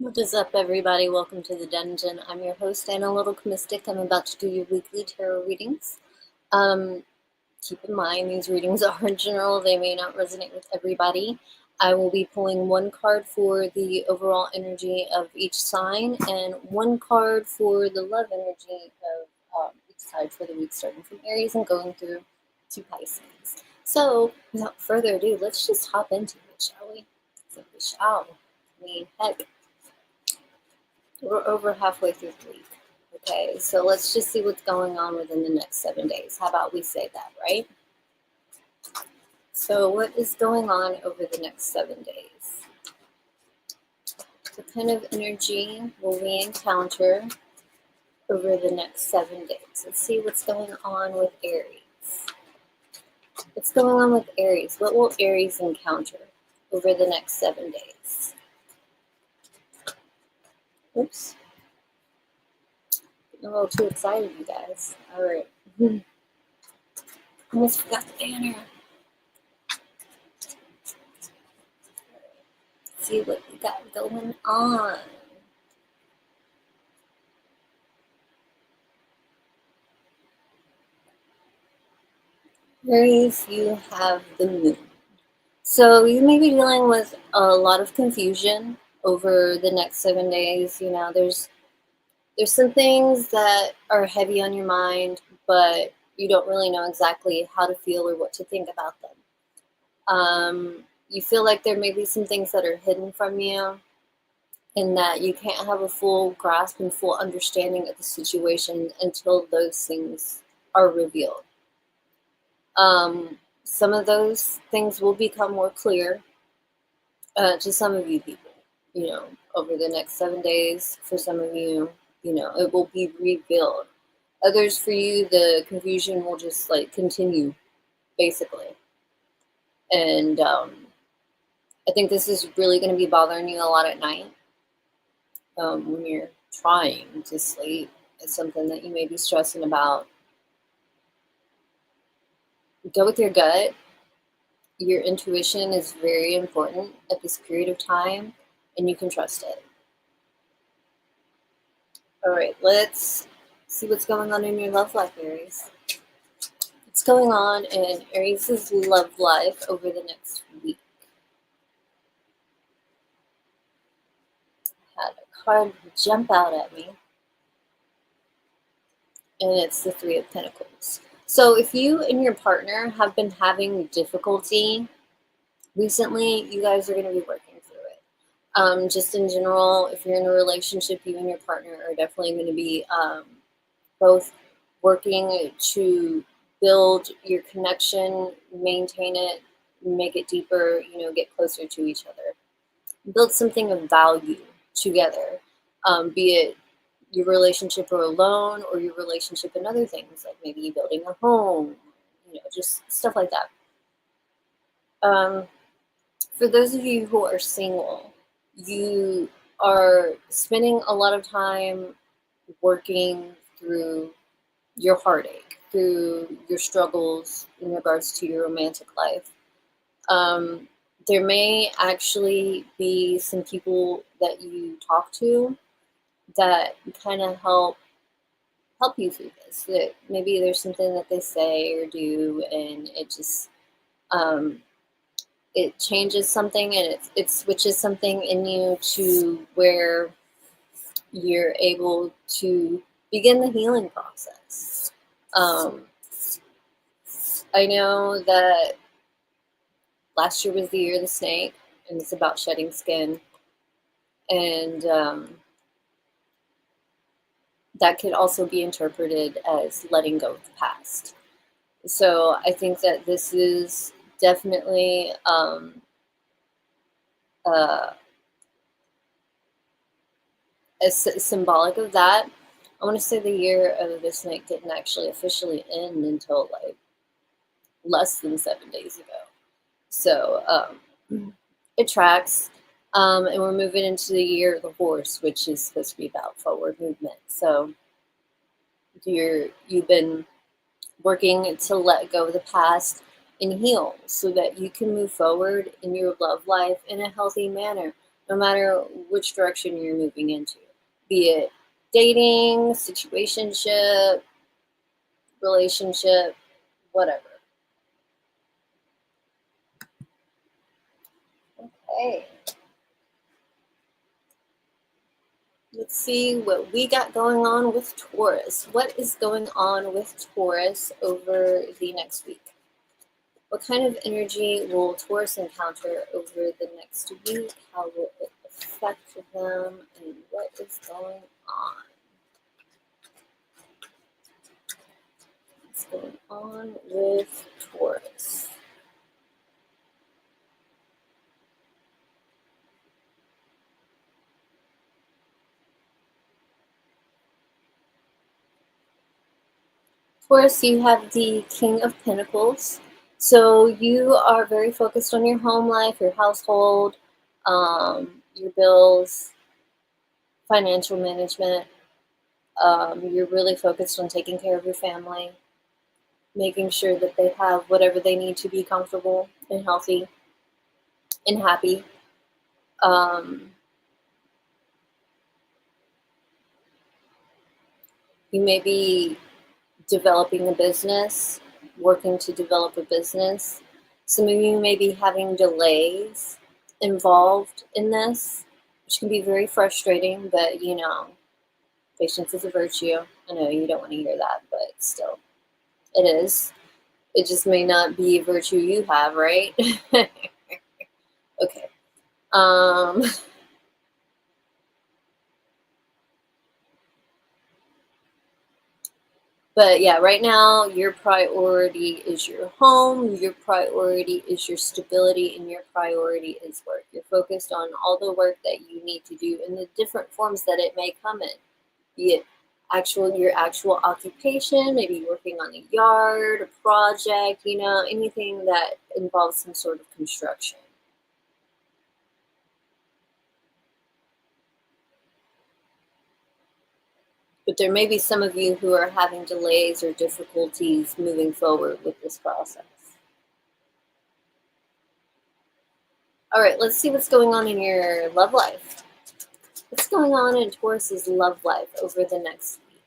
What is up, everybody? Welcome to the dungeon. I'm your host, Analytical Mystic. I'm about to do your weekly tarot readings. Um, Keep in mind, these readings are general. They may not resonate with everybody. I will be pulling one card for the overall energy of each sign and one card for the love energy of each side for the week, starting from Aries and going through to Pisces. So, without further ado, let's just hop into it, shall we? Simply shall. Heck, we're over halfway through the week. Okay, so let's just see what's going on within the next 7 days. How about we say that, right? So, what is going on over the next 7 days? What kind of energy will we encounter over the next 7 days? Let's see what's going on with Aries. What's going on with Aries? What will Aries encounter over the next 7 days? Oops. Getting a little too excited, you guys. All right. Almost forgot the banner. See what we got going on. Aries, you have the moon. So you may be dealing with a lot of confusion over the next 7 days. There's some things that are heavy on your mind, but you don't really know exactly how to feel or what to think about them. You feel like there may be some things that are hidden from you and that you can't have a full grasp and full understanding of the situation until those things are revealed. Some of those things will become more clear to some of you people, over the next 7 days. For some of you, it will be revealed. Others, for you, the confusion will just continue, basically. And I think this is really going to be bothering you a lot at night when you're trying to sleep. It's something that you may be stressing about. Go with your gut. Your intuition is very important at this period of time, and you can trust it. All right, let's see what's going on in your love life, Aries. What's going on in Aries' love life over the next week? I had a card jump out at me, and it's the Three of Pentacles. So if you and your partner have been having difficulty recently, you guys are going to be working through it. Just in general, if you're in a relationship, you and your partner are definitely going to be both working to build your connection, maintain it, make it deeper, get closer to each other. Build something of value together, be it your relationship or alone, or your relationship and other things, like maybe building a home, just stuff like that. For those of you who are single, you are spending a lot of time working through your heartache, through your struggles in regards to your romantic life. There may actually be some people that you talk to that kind of help you through this. That maybe there's something that they say or do, and it just it changes something, and it switches something in you to where you're able to begin the healing process. I know that last year was the year of the snake, and it's about shedding skin, and that could also be interpreted as letting go of the past. So I think that this is definitely symbolic of that. I want to say the year of the snake didn't actually officially end until less than 7 days ago. So it tracks. And we're moving into the year of the horse, which is supposed to be about forward movement. So you've been working to let go of the past and heal so that you can move forward in your love life in a healthy manner. no matter which direction you're moving into, be it dating, situationship, relationship, whatever. Okay. Let's see what we got going on with Taurus. What is going on with Taurus over the next week? What kind of energy will Taurus encounter over the next week? How will it affect them? And what is going on? What's going on with Taurus? Taurus, you have the King of Pentacles. So you are very focused on your home life, your household, your bills, financial management. You're really focused on taking care of your family, making sure that they have whatever they need to be comfortable and healthy and happy. You may be developing a business, working to develop a business. Some of you may be having delays involved in this, which can be very frustrating, but patience is a virtue. I know you don't want to hear that, but still, it is. It just may not be a virtue you have, right? Okay. Um, But yeah, right now your priority is your home, your priority is your stability, and your priority is work. You're focused on all the work that you need to do in the different forms that it may come in. Be it your actual occupation, maybe working on a yard, a project, anything that involves some sort of construction. But there may be some of you who are having delays or difficulties moving forward with this process. All right, let's see what's going on in your love life. What's going on in Taurus's love life over the next week?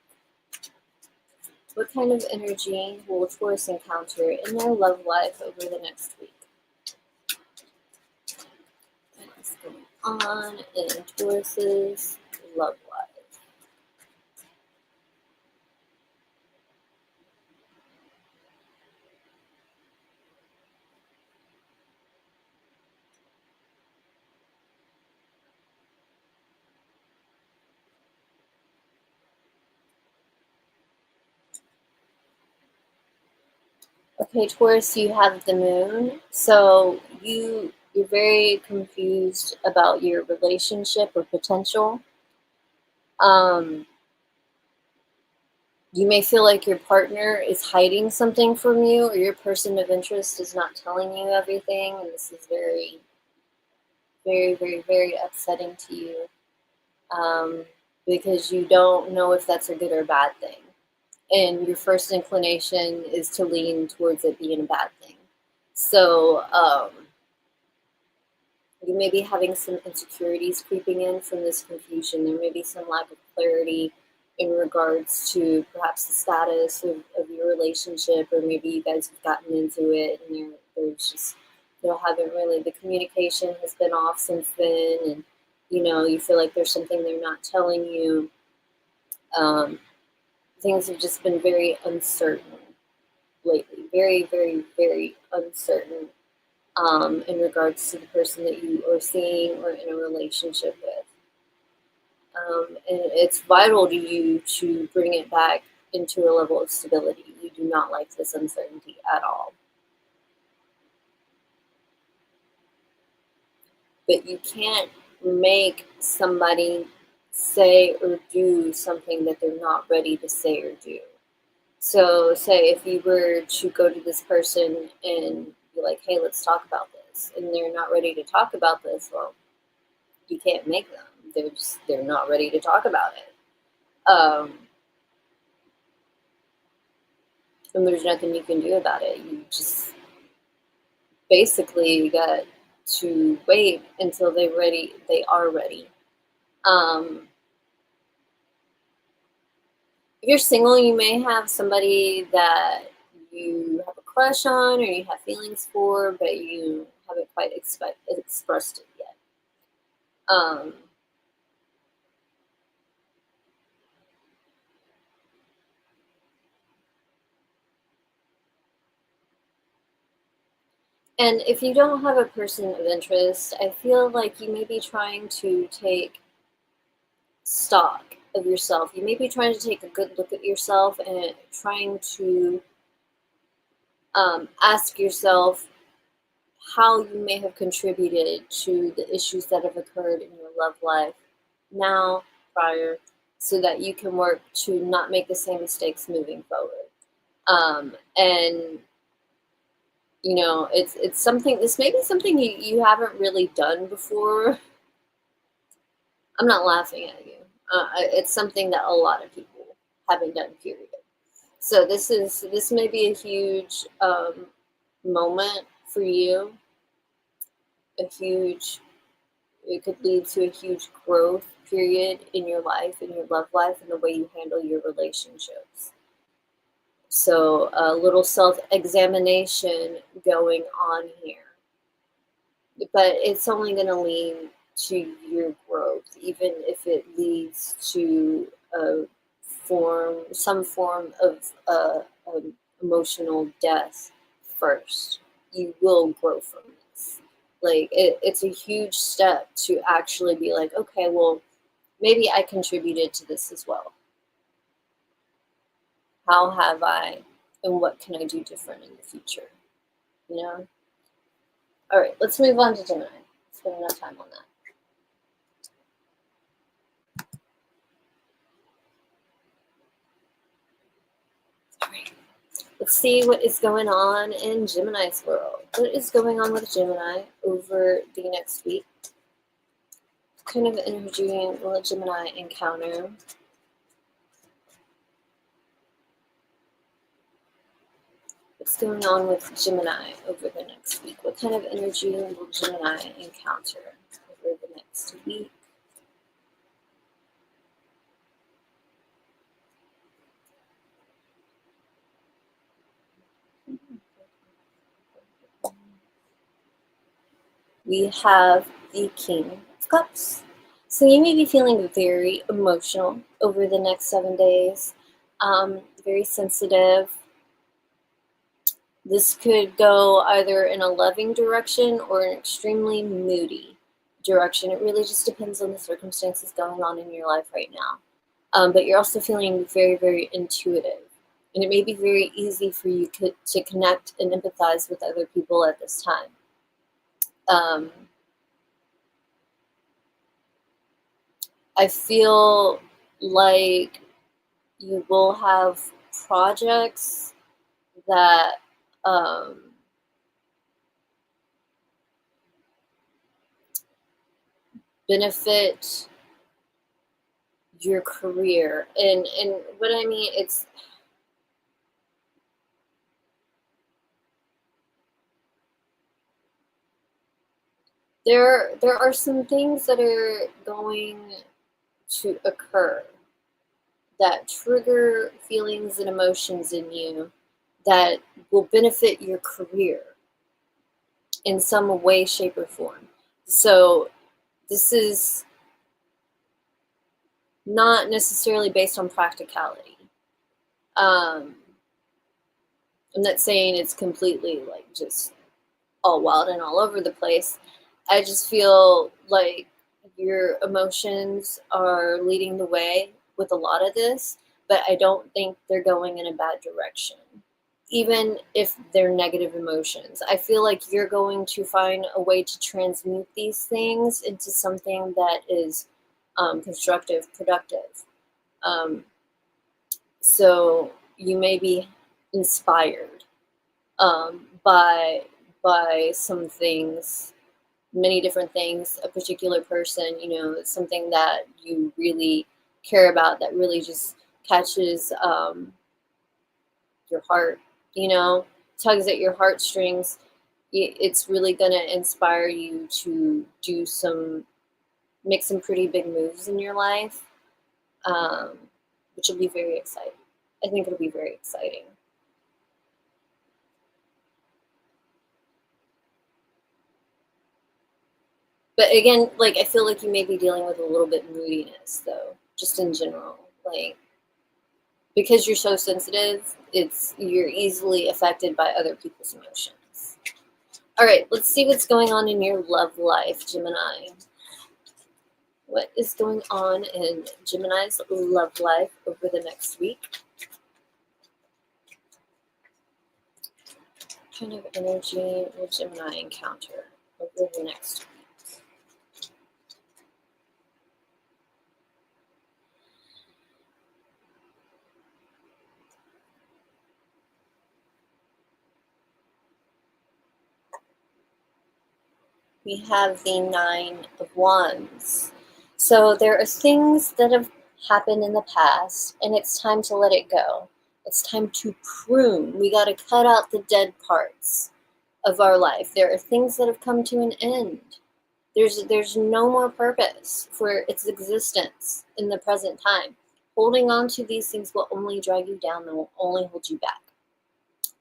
What kind of energy will Taurus encounter in their love life over the next week? What's going on in Taurus's love life? Okay, Taurus, you have the moon. So you're very confused about your relationship or potential. You may feel like your partner is hiding something from you, or your person of interest is not telling you everything, and this is very, very, very, very upsetting to you, because you don't know if that's a good or bad thing. And your first inclination is to lean towards it being a bad thing. So you may be having some insecurities creeping in from this confusion. There may be some lack of clarity in regards to perhaps the status of your relationship, or maybe you guys have gotten into it and there's just, haven't really, the communication has been off since then, and you feel like there's something they're not telling you. Things have just been very uncertain lately, very, very, very uncertain, in regards to the person that you are seeing or in a relationship with. And it's vital to you to bring it back into a level of stability. You do not like this uncertainty at all. But you can't make somebody say or do something that they're not ready to say or do. So say if you were to go to this person and be like, hey, let's talk about this, and they're not ready to talk about this, well, you can't make them. They're not ready to talk about it. And there's nothing you can do about it. You just basically got to wait until they are ready. If you're single, you may have somebody that you have a crush on or you have feelings for, but you haven't quite expressed it yet. And if you don't have a person of interest, I feel like you may be trying to take stock of yourself. You may be trying to take a good look at yourself and trying to ask yourself how you may have contributed to the issues that have occurred in your love life now, prior, so that you can work to not make the same mistakes moving forward. And it's something. This may be something you haven't really done before. I'm not laughing at you. It's something that a lot of people haven't done. Period. So this may be a huge moment for you. It could lead to a huge growth period in your life, in your love life, and the way you handle your relationships. So a little self-examination going on here. But it's only going to lead to your growth, even if it leads to some form of emotional death first. You will grow from this. Like, it's a huge step to actually be like, okay, well, maybe I contributed to this as well. How have I, and what can I do different in the future? You know? All right, let's move on to Gemini. Spend enough time on that. All right. Let's see what is going on in Gemini's world. What is going on with Gemini over the next week? What kind of energy will Gemini encounter? What's going on with Gemini over the next week? What kind of energy will Gemini encounter over the next week? We have the King of Cups. So you may be feeling very emotional over the next 7 days, very sensitive. This could go either in a loving direction or an extremely moody direction. It really just depends on the circumstances going on in your life right now. But you're also feeling very, very intuitive. And it may be very easy for you to connect and empathize with other people at this time. I feel like you will have projects that benefit your career. And what I mean, there are some things that are going to occur that trigger feelings and emotions in you that will benefit your career in some way, shape, or form. So this is not necessarily based on practicality. I'm not saying it's completely like just all wild and all over the place. I just feel like your emotions are leading the way with a lot of this, but I don't think they're going in a bad direction. Even if they're negative emotions, I feel like you're going to find a way to transmute these things into something that is constructive, productive. So you may be inspired by some things, many different things, a particular person, something that you really care about, that really just catches your heart, tugs at your heartstrings. It's really going to inspire you to make some pretty big moves in your life, which will be very exciting. I think it'll be very exciting. But again, like, I feel like you may be dealing with a little bit moodiness, though, just in general. Like, because you're so sensitive, you're easily affected by other people's emotions. All right, let's see what's going on in your love life, Gemini. What is going on in Gemini's love life over the next week? What kind of energy will Gemini encounter over the next week? We have the Nine of Wands. So there are things that have happened in the past, and it's time to let it go. It's time to prune. We got to cut out the dead parts of our life. There are things that have come to an end. There's no more purpose for its existence in the present time. Holding on to these things will only drag you down and will only hold you back.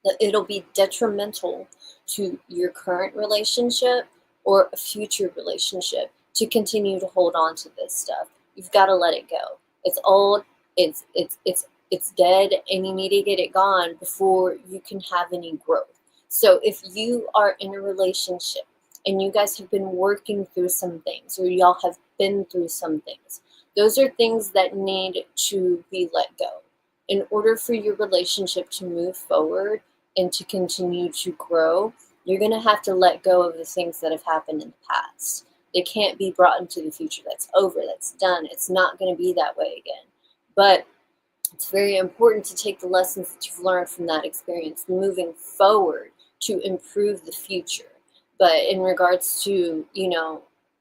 That it'll be detrimental to your current relationship or a future relationship to continue to hold on to this stuff. You've got to let it go. It's old, it's dead, and you need to get it gone before you can have any growth. So if you are in a relationship and you guys have been working through some things, or y'all have been through some things, those are things that need to be let go. In order for your relationship to move forward and to continue to grow, you're going to have to let go of the things that have happened in the past. They can't be brought into the future. That's over. That's done. It's not going to be that way again. But it's very important to take the lessons that you've learned from that experience moving forward to improve the future. But in regards to,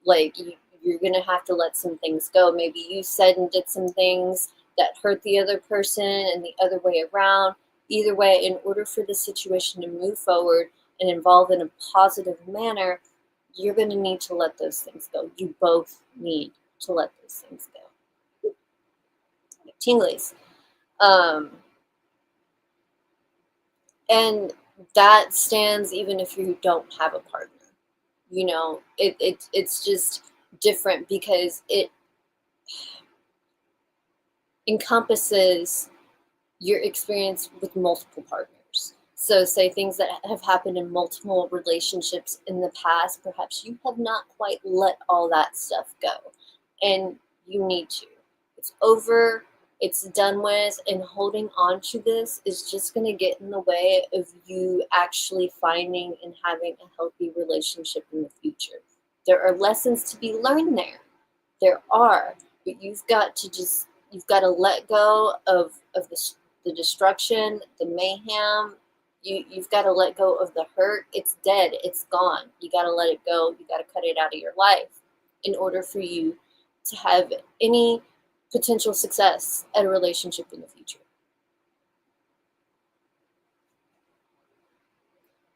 like, you're going to have to let some things go. Maybe you said and did some things that hurt the other person and the other way around. Either way, in order for the situation to move forward and evolve in a positive manner, you're going to need to let those things go. You both need to let those things go. Tinglies. And that stands even if you don't have a partner. It's just different because it encompasses your experience with multiple partners. So say things that have happened in multiple relationships in the past, perhaps you have not quite let all that stuff go. And you need to. It's over, it's done with, and holding on to this is just going to get in the way of you actually finding and having a healthy relationship in the future. There are lessons to be learned there. There are, but you've got to let go of the destruction, the mayhem. You've got to let go of the hurt. It's dead. It's gone. You got to let it go. You got to cut it out of your life in order for you to have any potential success at a relationship in the future.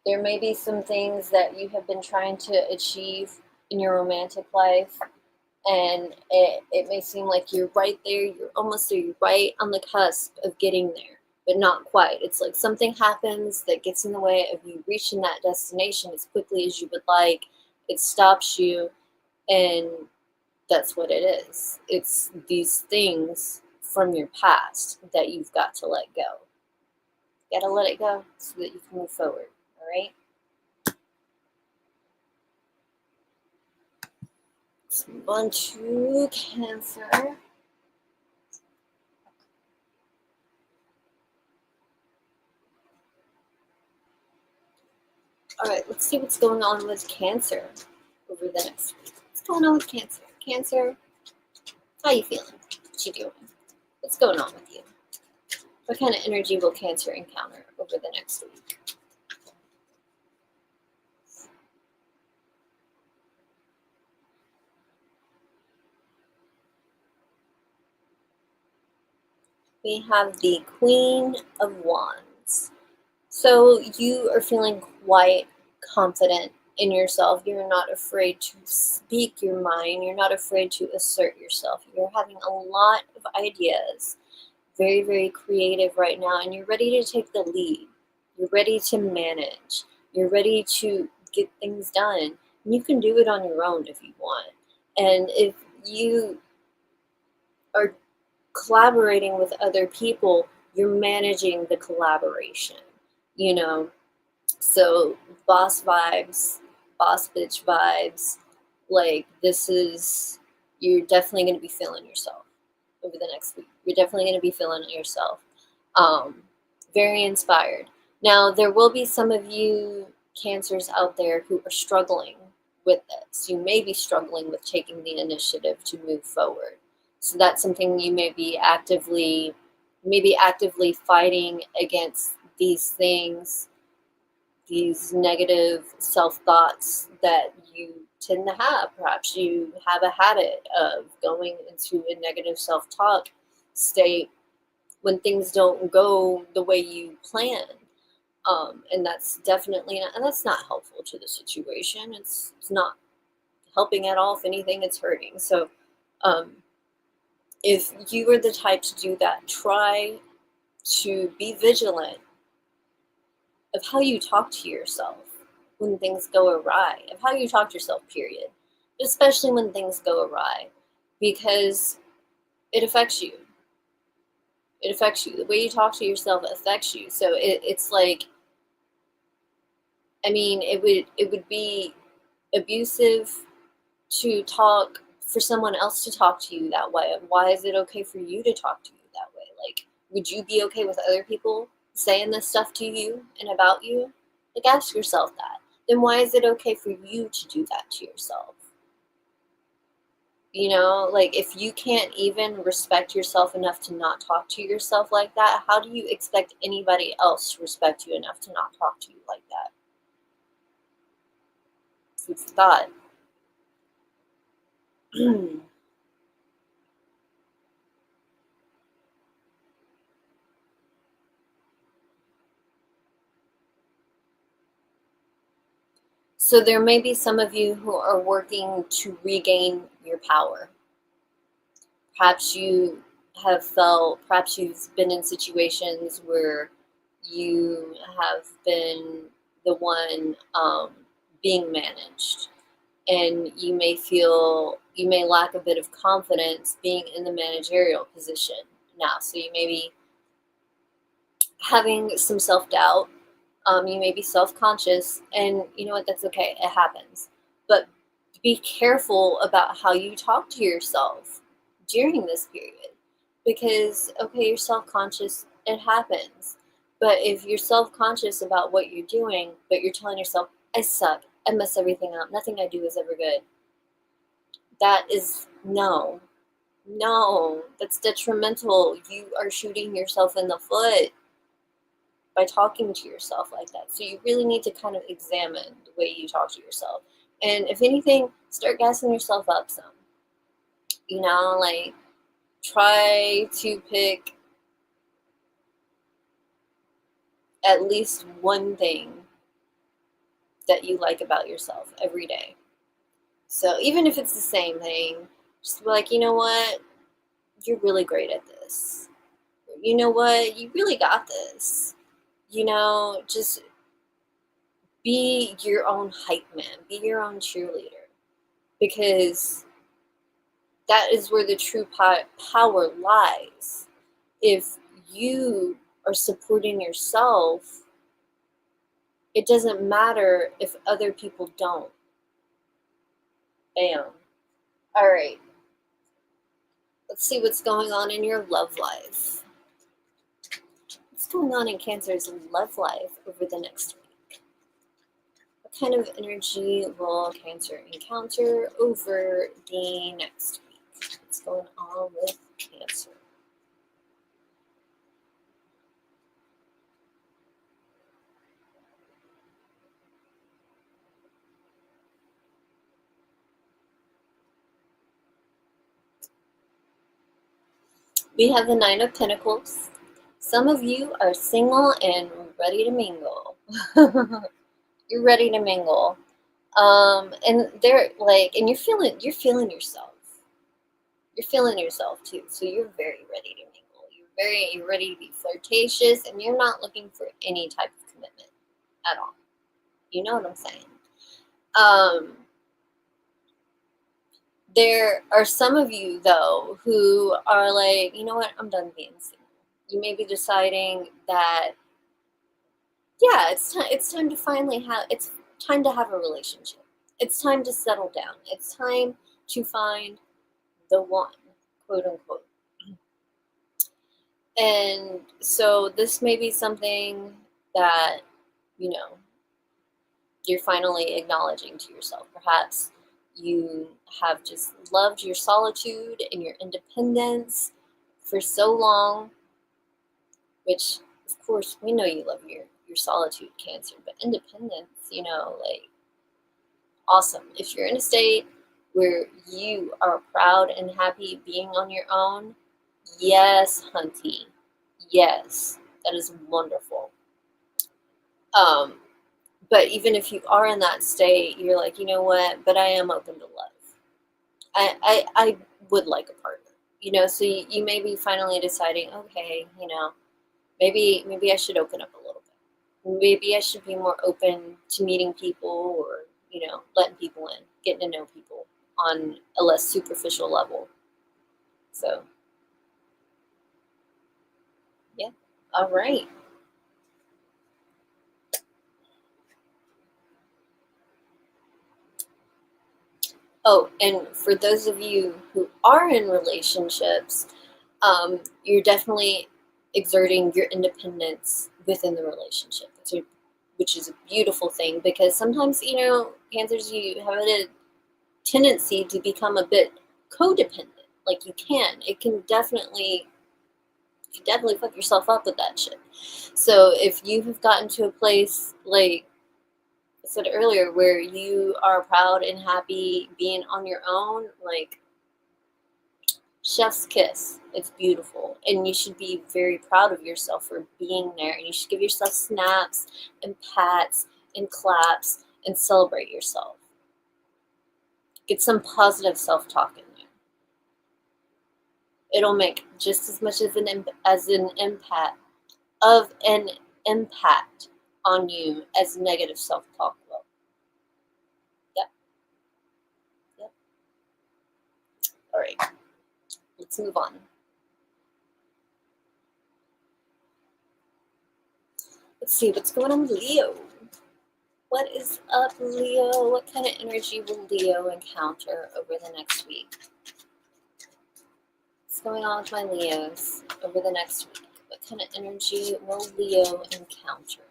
There may be some things that you have been trying to achieve in your romantic life, and it may seem like you're right there, you're almost there, you're right on the cusp of getting there, but not quite. It's like something happens that gets in the way of you reaching that destination as quickly as you would like. It stops you, and that's what it is. It's these things from your past that you've got to let go. You gotta let it go so that you can move forward, all right? Let's move on to Cancer. All right, let's see what's going on with Cancer over the next week. What's going on with Cancer? Cancer, how you feeling? What you doing? What's going on with you? What kind of energy will Cancer encounter over the next week? We have the Queen of Wands. So you are feeling quite confident in yourself. You're not afraid to speak your mind. You're not afraid to assert yourself. You're having a lot of ideas, very, very creative right now, and you're ready to take the lead. You're ready to manage. You're ready to get things done. And you can do it on your own if you want. And if you are collaborating with other people, you're managing the collaboration, you know? So, boss vibes, boss bitch vibes, like, this is, you're definitely going to be feeling yourself over the next week. You're definitely going to be feeling it yourself. Very inspired. Now, there will be some of you Cancers out there who are struggling with this. You may be struggling with taking the initiative to move forward. So that's something you may be actively fighting against these things, these negative self-thoughts that you tend to have. Perhaps you have a habit of going into a negative self-talk state when things don't go the way you plan. And that's definitely not, and that's not helpful to the situation. It's not helping at all. If anything, it's hurting. So if you are the type to do that, try to be vigilant of how you talk to yourself when things go awry, of how you talk to yourself, period. Especially when things go awry, because it affects you. It affects you. The way you talk to yourself affects you. So it's like, I mean, it would be abusive to talk for someone else to talk to you that way. Why is it okay for you to talk to you that way? Like, would you be okay with other people saying this stuff to you and about you? Like, ask yourself that. Then why is it okay for you to do that to yourself? You know, like, if you can't even respect yourself enough to not talk to yourself like that, how do you expect anybody else to respect you enough to not talk to you like that? Food for thought. So there may be some of you who are working to regain your power. Perhaps you perhaps you've been in situations where you have been the one being managed, and you may lack a bit of confidence being in the managerial position now. So you may be having some self-doubt. You may be self-conscious, and you know what, that's okay, it happens. But be careful about how you talk to yourself during this period, because okay, you're self-conscious, it happens. But if you're self-conscious about what you're doing, but you're telling yourself, I suck, I mess everything up, nothing I do is ever good, that is no, that's detrimental. You are shooting yourself in the foot by talking to yourself like that. So you really need to kind of examine the way you talk to yourself. And if anything, start gassing yourself up some. You know, like, try to pick at least one thing that you like about yourself every day. So even if it's the same thing, just be like, you know what? You're really great at this. You know what? You really got this. You know, just be your own hype man, be your own cheerleader, because that is where the true power lies. If you are supporting yourself, it doesn't matter if other people don't. Bam. All right. Let's see what's going on in your love life. What's going on in Cancer's love life over the next week? What kind of energy will Cancer encounter over the next week? What's going on with Cancer? We have the Nine of Pentacles. Some of you are single and ready to mingle. You're ready to mingle. And they're like, and you're feeling yourself. You're feeling yourself too. So you're very ready to mingle. You're ready to be flirtatious, and you're not looking for any type of commitment at all. You know what I'm saying? Um, there are some of you though who are like, you know what? I'm done being single. You may be deciding that, yeah, it's time to finally have it's time to have a relationship. It's time to settle down. It's time to find the one, quote unquote. And so this may be something that, you know, you're finally acknowledging to yourself. Perhaps you have just loved your solitude and your independence for so long, which of course we know you love your solitude, Cancer, but independence, like, awesome. If you're in a state where you are proud and happy being on your own, yes, hunty. Yes, that is wonderful. Um, but even if you are in that state, you're like, you know what? But I am open to love. I would like a partner. So you may be finally deciding, okay, maybe I should open up a little bit. Maybe I should be more open to meeting people, or letting people in, getting to know people on a less superficial level. So yeah, all right. Oh, and for those of you who are in relationships, you're definitely exerting your independence within the relationship, which is a beautiful thing, because sometimes, Cancers, you have a tendency to become a bit codependent. Like, it can definitely, you definitely fuck yourself up with that shit. So if you have gotten to a place, like I said earlier, where you are proud and happy being on your own, like, chef's kiss. It's beautiful. And you should be very proud of yourself for being there. And you should give yourself snaps and pats and claps and celebrate yourself. Get some positive self-talk in there. It'll make just as much as an impact on you as negative self-talk will. Yep. Yep. All right. Let's move on. Let's see what's going on with Leo. What is up, Leo? What kind of energy will Leo encounter over the next week? What's going on with my Leos over the next week? What kind of energy will Leo encounter?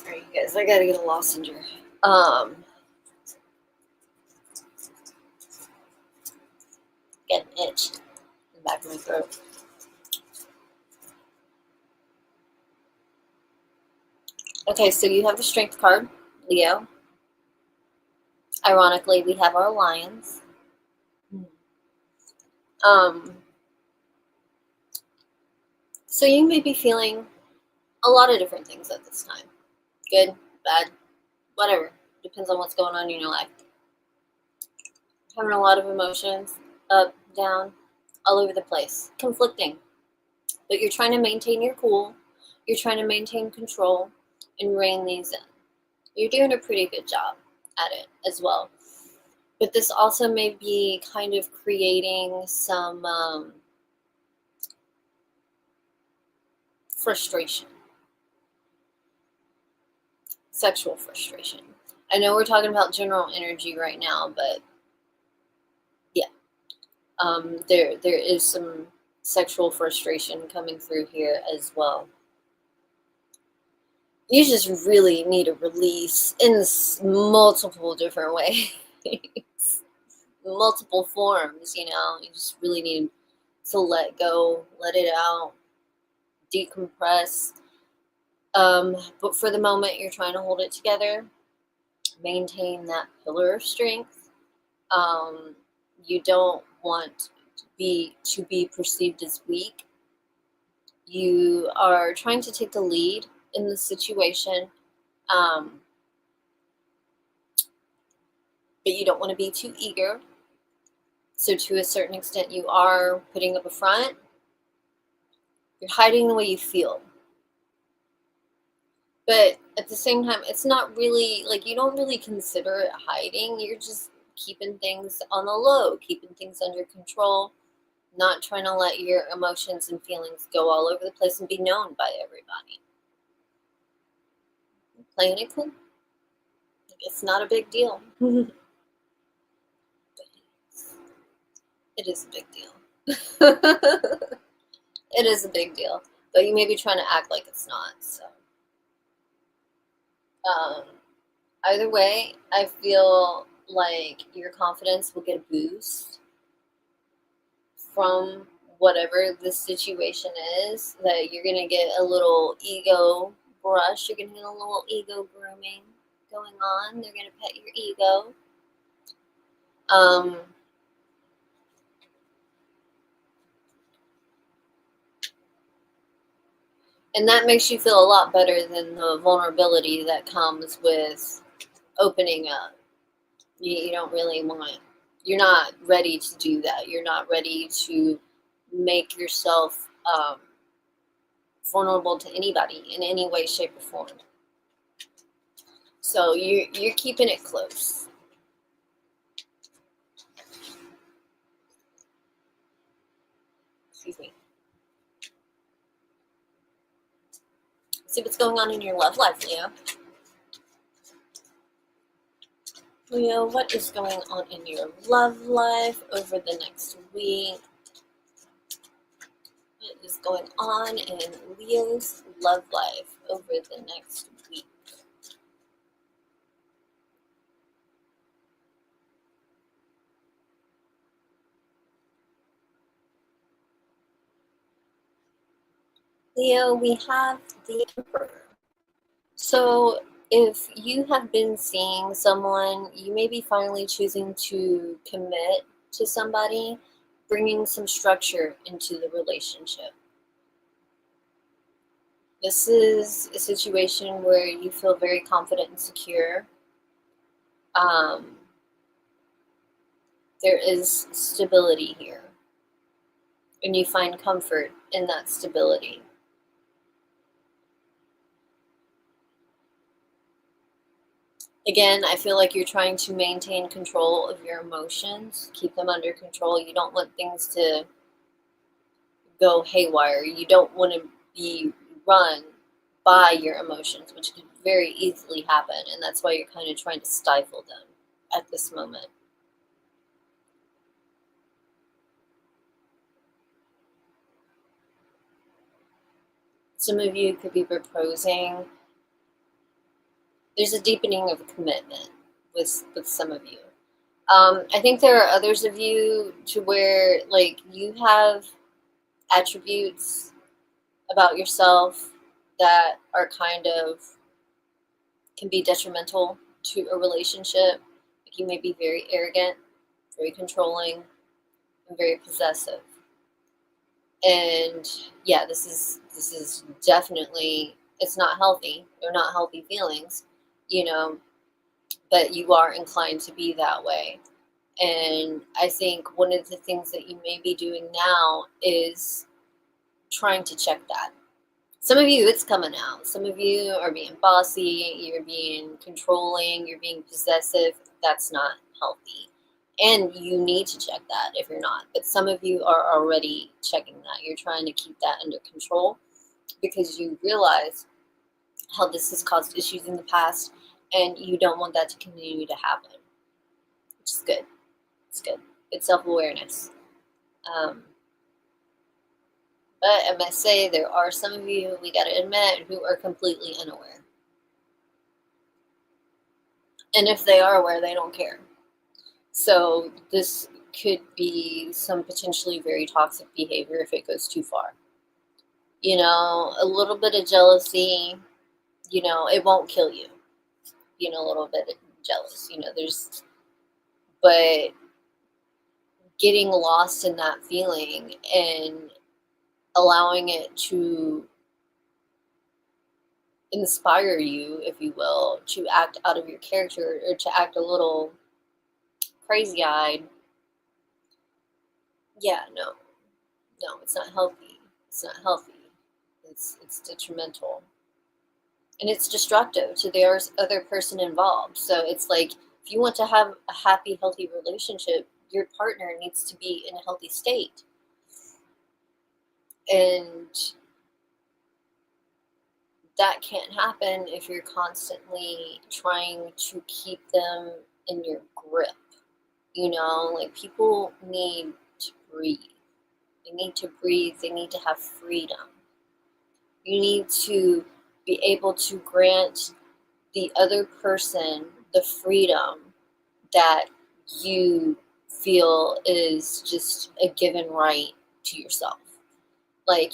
Alright, you guys, I gotta get a lozenge. Get an itch in the back of my throat. Okay, so you have the Strength card, Leo. Ironically, we have our Lions. So you may be feeling a lot of different things at this time. Good, bad, whatever. Depends on what's going on in your life. Having a lot of emotions, up, down, all over the place. Conflicting. But you're trying to maintain your cool. You're trying to maintain control and rein these in. You're doing a pretty good job at it as well. But this also may be kind of creating some frustration. Sexual frustration. I know we're talking about general energy right now, but yeah. There is some sexual frustration coming through here as well. You just really need a release in multiple different ways. Multiple forms, you just really need to let go, let it out, decompress, But for the moment, you're trying to hold it together, maintain that pillar of strength. You don't want to be perceived as weak. You are trying to take the lead in the situation, but you don't want to be too eager. So to a certain extent, you are putting up a front. You're hiding the way you feel. But at the same time, it's not really, like, you don't really consider it hiding. You're just keeping things on the low, keeping things under control, not trying to let your emotions and feelings go all over the place and be known by everybody. Playing it cool. It's not a big deal. It is a big deal. It is a big deal. But you may be trying to act like it's not, so. Either way, I feel like your confidence will get a boost from whatever the situation is, that you're going to get a little ego brush, you're going to get a little ego grooming going on. They're going to pet your ego. And that makes you feel a lot better than the vulnerability that comes with opening up. You don't really want, you're not ready to do that. You're not ready to make yourself vulnerable to anybody in any way, shape, or form. So you're keeping it close. Excuse me. See what's going on in your love life, Leo. Leo, what is going on in your love life over the next week? What is going on in Leo's love life over the next week? Leo, we have the Emperor. So if you have been seeing someone, you may be finally choosing to commit to somebody, bringing some structure into the relationship. This is a situation where you feel very confident and secure. There is stability here, and you find comfort in that stability. Again, I feel like you're trying to maintain control of your emotions, keep them under control. You don't want things to go haywire. You don't want to be run by your emotions, which could very easily happen, and that's why you're kind of trying to stifle them at this moment. Some of you could be proposing. There's a deepening of commitment with some of you. I think there are others of you to where, like, you have attributes about yourself that are kind of, can be detrimental to a relationship. Like, you may be very arrogant, very controlling, and very possessive. And yeah, this is definitely, it's not healthy. They're not healthy feelings, but you are inclined to be that way. And I think one of the things that you may be doing now is trying to check that. Some of you, it's coming out. Some of you are being bossy, you're being controlling, you're being possessive. That's not healthy. And you need to check that if you're not. But some of you are already checking that. You're trying to keep that under control because you realize how this has caused issues in the past, and you don't want that to continue to happen, which is good. It's good. It's self-awareness. But I must say, there are some of you, we got to admit, who are completely unaware. And if they are aware, they don't care. So this could be some potentially very toxic behavior if it goes too far. A little bit of jealousy, it won't kill you being a little bit jealous. But getting lost in that feeling and allowing it to inspire you, if you will, to act out of your character or to act a little crazy-eyed. Yeah, no, it's not healthy. It's not healthy. It's detrimental. And it's destructive to the other person involved. So it's like, if you want to have a happy, healthy relationship, your partner needs to be in a healthy state. And that can't happen if you're constantly trying to keep them in your grip. Like, people need to breathe. They need to breathe. They need to have freedom. You need to be able to grant the other person the freedom that you feel is just a given right to yourself. Like,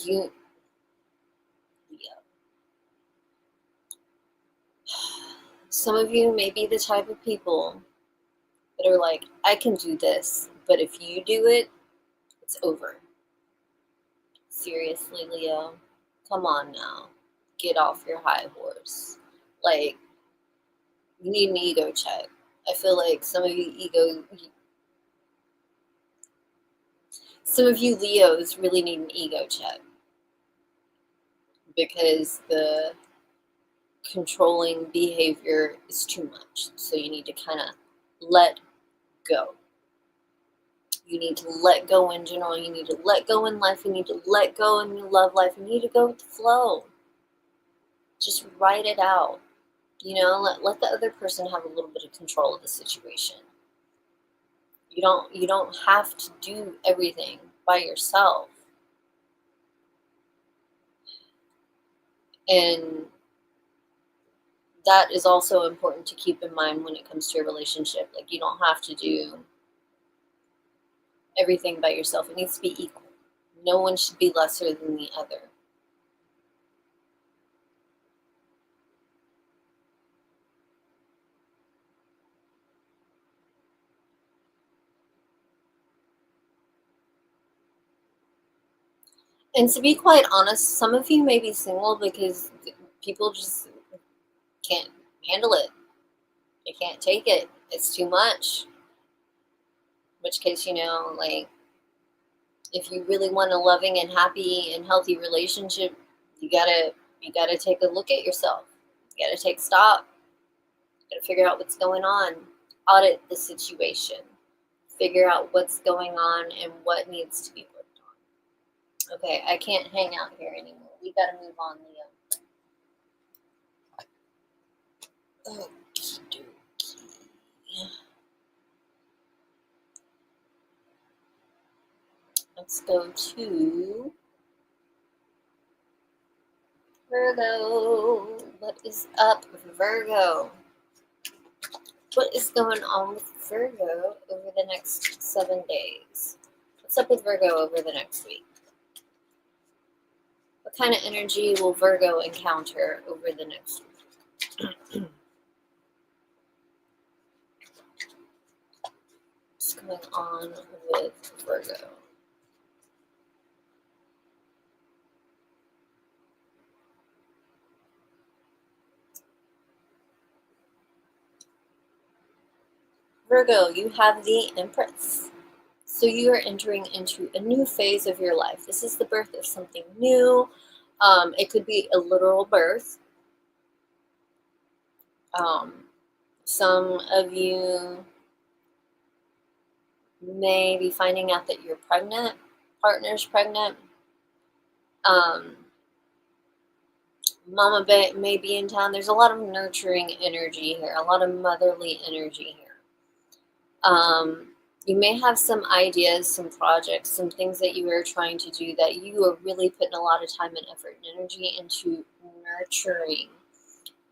some of you may be the type of people that are like, I can do this, but if you do it, it's over. Seriously, Leo, come on now. Get off your high horse. Like, you need an ego check. I feel like some of you Leos really need an ego check, because the controlling behavior is too much. So you need to kind of let go. You need to let go in general. You need to let go in life. You need to let go in your love life. You need to go with the flow. Just write it out. Let the other person have a little bit of control of the situation. You don't have to do everything by yourself. And that is also important to keep in mind when it comes to a relationship. Like, you don't have to do everything by yourself. It needs to be equal. No one should be lesser than the other. And to be quite honest, some of you may be single because people just can't handle it. They can't take it. It's too much. In which case, like, if you really want a loving and happy and healthy relationship, you gotta take a look at yourself. You gotta take stock. You gotta figure out what's going on. Audit the situation. Figure out what's going on and what needs to be worked on. Okay, I can't hang out here anymore. We gotta move on, Leo. Okie dokie. Let's go to Virgo. What is up, Virgo? What is going on with Virgo over the next 7 days? What's up with Virgo over the next week? What kind of energy will Virgo encounter over the next week? What's going on with Virgo? Virgo, you have the Empress. So you are entering into a new phase of your life. This is the birth of something new. It could be a literal birth. Some of you may be finding out that you're pregnant, partner's pregnant. Mama may be in town. There's a lot of nurturing energy here, a lot of motherly energy here. You may have some ideas, some projects, some things that you are trying to do that you are really putting a lot of time and effort and energy into nurturing,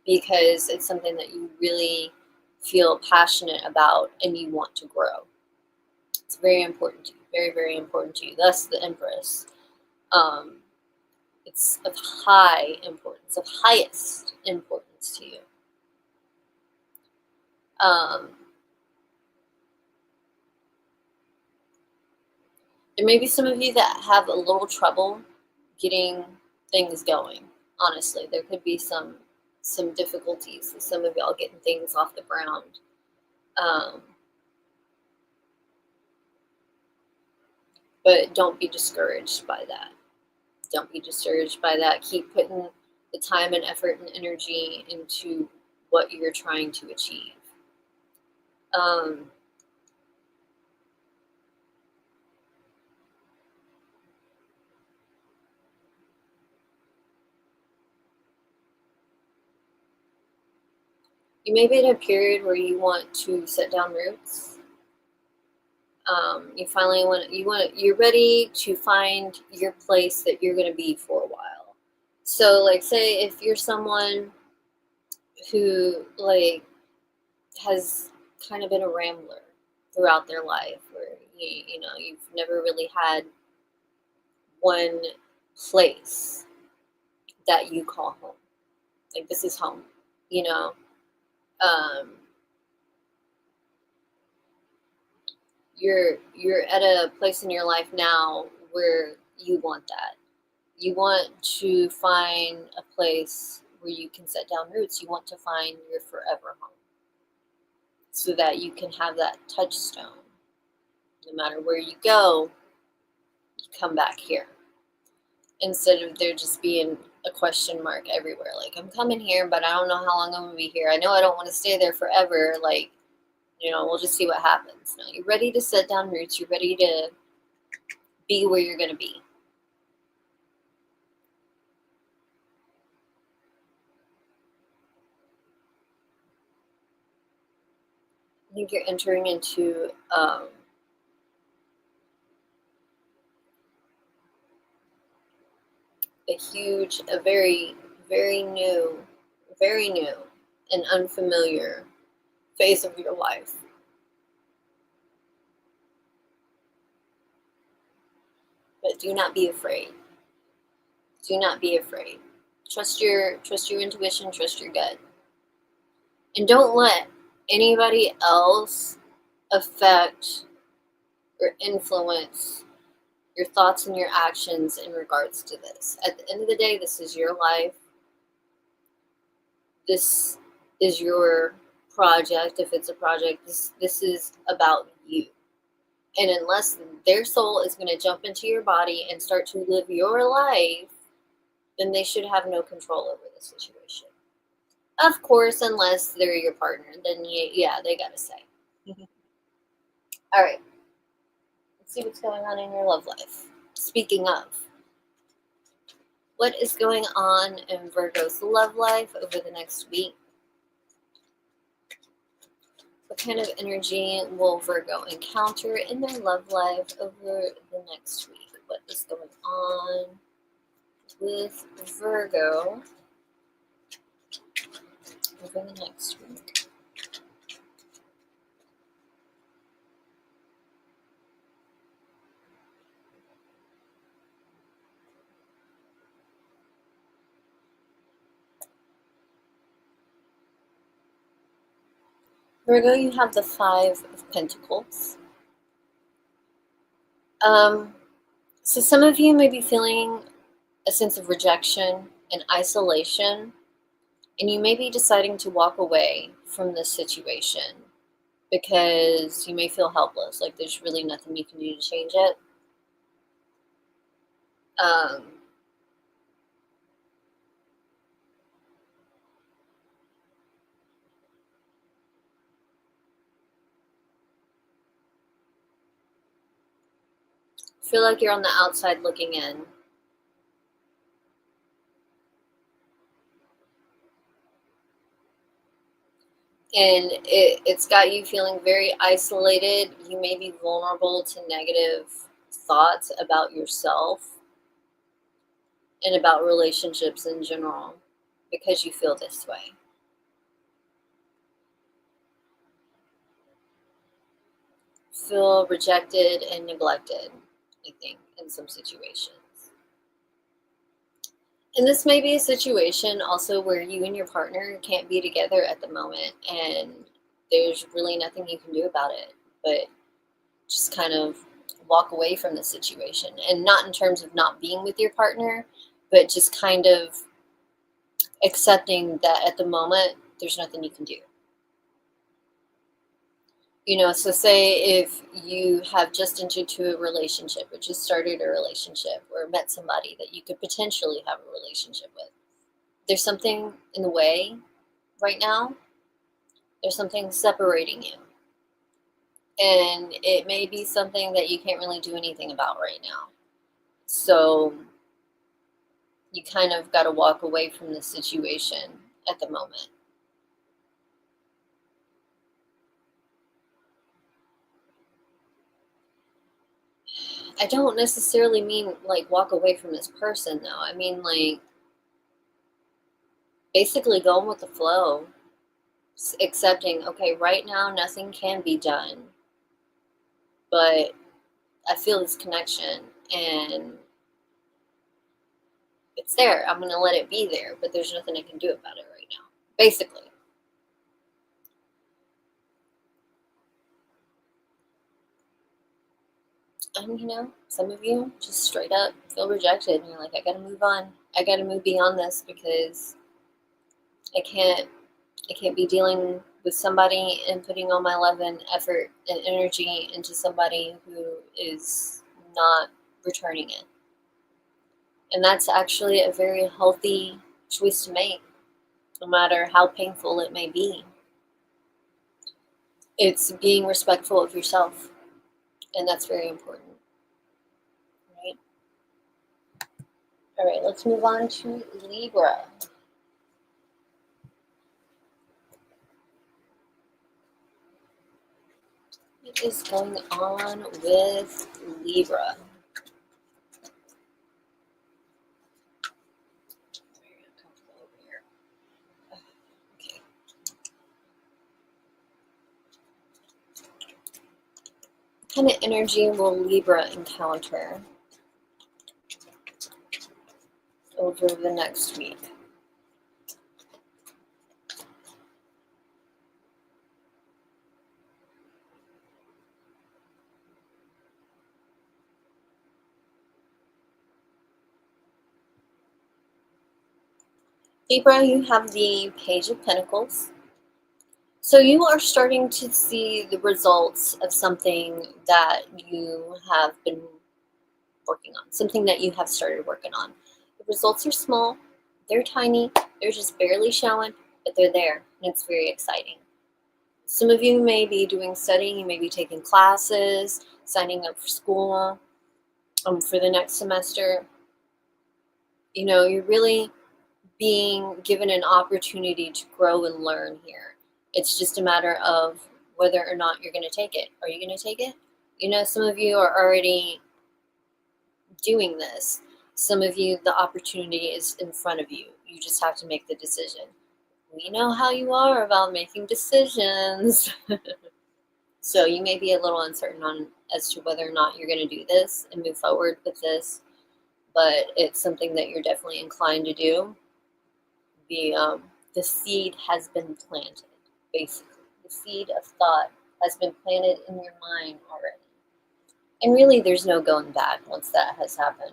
because it's something that you really feel passionate about and you want to grow. It's very important to you, very, very important to you. Thus the Empress. It's of high importance, of highest importance to you. There may be some of you that have a little trouble getting things going. Honestly, there could be some difficulties with some of y'all getting things off the ground. But don't be discouraged by that. Don't be discouraged by that. Keep putting the time and effort and energy into what you're trying to achieve. You may be in a period where you want to set down roots. You finally you're ready to find your place that you're going to be for a while. So, like, say if you're someone who, like, has kind of been a rambler throughout their life, where you know you've never really had one place that you call home. Like, this is home, you know. You're at a place in your life now where you want that. You want to find a place where you can set down roots. You want to find your forever home, so that you can have that touchstone. No matter where you go, you come back here, instead of there just being a question mark everywhere. Like, I'm coming here, but I don't know how long I'm going to be here. I know I don't want to stay there forever. Like, you know, we'll just see what happens. No, you're ready to set down roots. You're ready to be where you're going to be. I think you're entering into a very, very new and unfamiliar phase of your life. But do not be afraid. Do not be afraid. Trust your intuition, trust your gut. And don't let anybody else affect or influence your thoughts and your actions in regards to this. At the end of the day, this is your life. This is your project. If it's a project, this is about you. And unless their soul is going to jump into your body and start to live your life, then they should have no control over the situation. Of course, unless they're your partner, then yeah, they got to say. All right. Let's see what's going on in your love life. Speaking of, what is going on in Virgo's love life over the next week? What kind of energy will Virgo encounter in their love life over the next week? What is going on with Virgo over the next week? Virgo, you have the Five of Pentacles. So some of you may be feeling a sense of rejection and isolation, and you may be deciding to walk away from this situation because you may feel helpless, like there's really nothing you can do to change it. Feel like you're on the outside looking in. And it's got you feeling very isolated. You may be vulnerable to negative thoughts about yourself and about relationships in general because you feel this way. Feel rejected and neglected, I think, in some situations. And this may be a situation also where you and your partner can't be together at the moment, and there's really nothing you can do about it, but just kind of walk away from the situation. And not in terms of not being with your partner, but just kind of accepting that at the moment there's nothing you can do. So say if you have just entered into a relationship, or just started a relationship, or met somebody that you could potentially have a relationship with, there's something in the way right now. There's something separating you. And it may be something that you can't really do anything about right now. So you kind of got to walk away from the situation at the moment. I don't necessarily mean like walk away from this person, though. I mean, like, basically going with the flow, accepting, okay, right now nothing can be done, but I feel this connection and it's there. I'm going to let it be there, but there's nothing I can do about it right now, basically. And some of you just straight up feel rejected, and you're like, I gotta move on. I gotta move beyond this, because I can't be dealing with somebody and putting all my love and effort and energy into somebody who is not returning it. And that's actually a very healthy choice to make, no matter how painful it may be. It's being respectful of yourself, and that's very important, right? All right, let's move on to Libra. What is going on with Libra? Okay. What kind of energy will Libra encounter over the next week? Libra, you have the Page of Pentacles. So you are starting to see the results of something that you have been working on, something that you have started working on. The results are small, they're tiny, they're just barely showing, but they're there, and it's very exciting. Some of you may be doing studying, you may be taking classes, signing up for school for the next semester. You're really being given an opportunity to grow and learn here. It's just a matter of whether or not you're going to take it. Are you going to take it? Some of you are already doing this. Some of you, the opportunity is in front of you. You just have to make the decision. We know how you are about making decisions. So you may be a little uncertain as to whether or not you're going to do this and move forward with this, but it's something that you're definitely inclined to do. The seed has been planted, basically. The seed of thought has been planted in your mind already. And really, there's no going back once that has happened.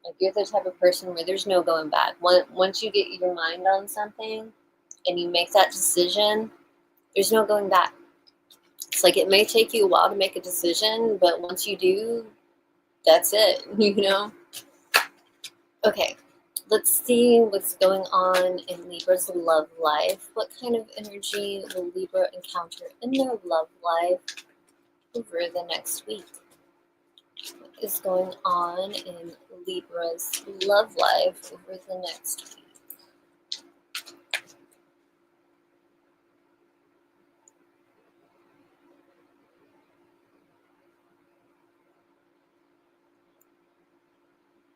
Like, you're the type of person where there's no going back. Once you get your mind on something and you make that decision, there's no going back. It's like, it may take you a while to make a decision, but once you do, that's it, Okay, let's see what's going on in Libra's love life. What kind of energy will Libra encounter in their love life over the next week? What is going on in Libra's love life over the next week?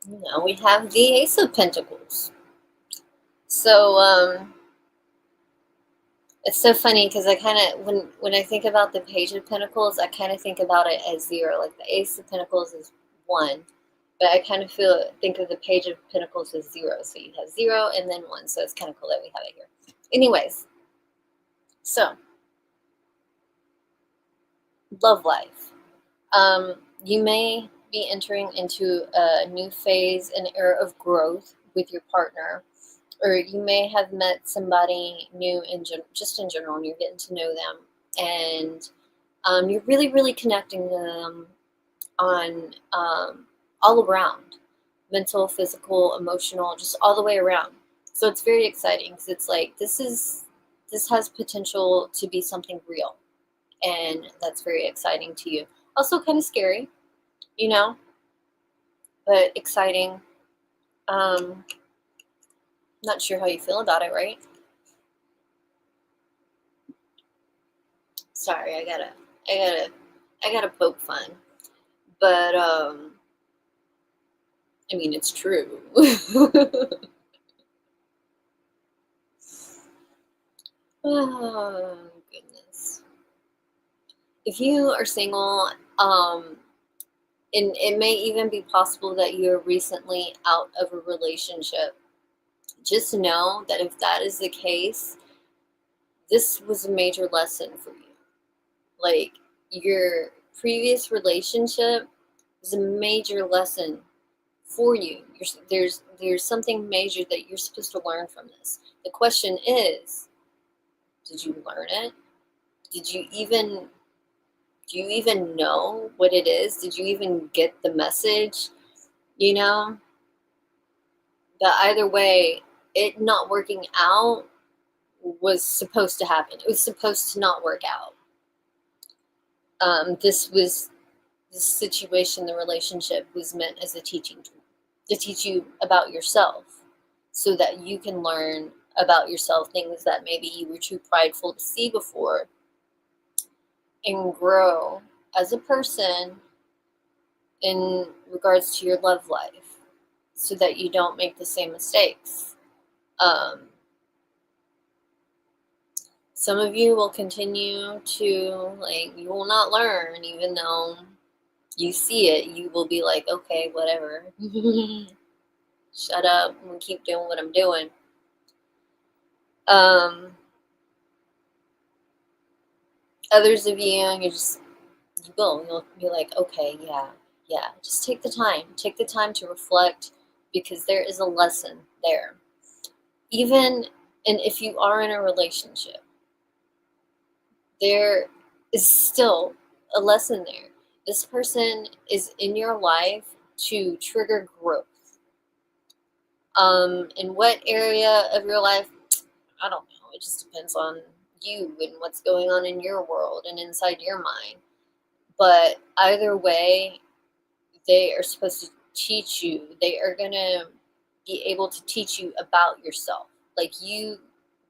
Now we have the Ace of Pentacles. So, it's so funny because I kind of, when I think about the Page of Pentacles, I kind of think about it as zero. Like, the Ace of Pentacles is 1, But I kind of think of the Page of Pentacles as 0. So you have 0 and then 1. So it's kind of cool that we have it here. Anyways, so love life. You may be entering into a new phase, an era of growth with your partner, or you may have met somebody new just in general, and you're getting to know them, and you're really, really connecting to them on all around, mental, physical, emotional, just all the way around. So it's very exciting because it's like this has potential to be something real, and that's very exciting to you. Also, kind of scary, you know, but exciting. Not sure how you feel about it, right? Sorry, I gotta poke fun, but I mean it's true. Oh goodness. If you are single, and it may even be possible that you're recently out of a relationship, just know that if that is the case, this was a major lesson for you. Like your previous relationship was a major lesson for you. There's something major that you're supposed to learn from this. The question is, did you learn it? Did you even do you even know what it is? Did you even get the message? You know, but either way, it not working out was supposed to happen. It was supposed to not work out. This situation, the relationship was meant as a teaching tool to teach you about yourself so that you can learn about yourself, things that maybe you were too prideful to see before, and grow as a person in regards to your love life so that you don't make the same mistakes. Some of you will continue to, like, you will not learn, even though you see it. You will be like, okay, whatever. Shut up and keep doing what I'm doing. Others of you, you'll be like, okay, yeah. Just take the time to reflect, because there is a lesson there. Even, and if you are in a relationship, there is still a lesson there. This person is in your life to trigger growth. In what area of your life, I don't know. It just depends on you and what's going on in your world and inside your mind. But either way, they are supposed to teach you. They are going to be able to teach you about yourself. Like, you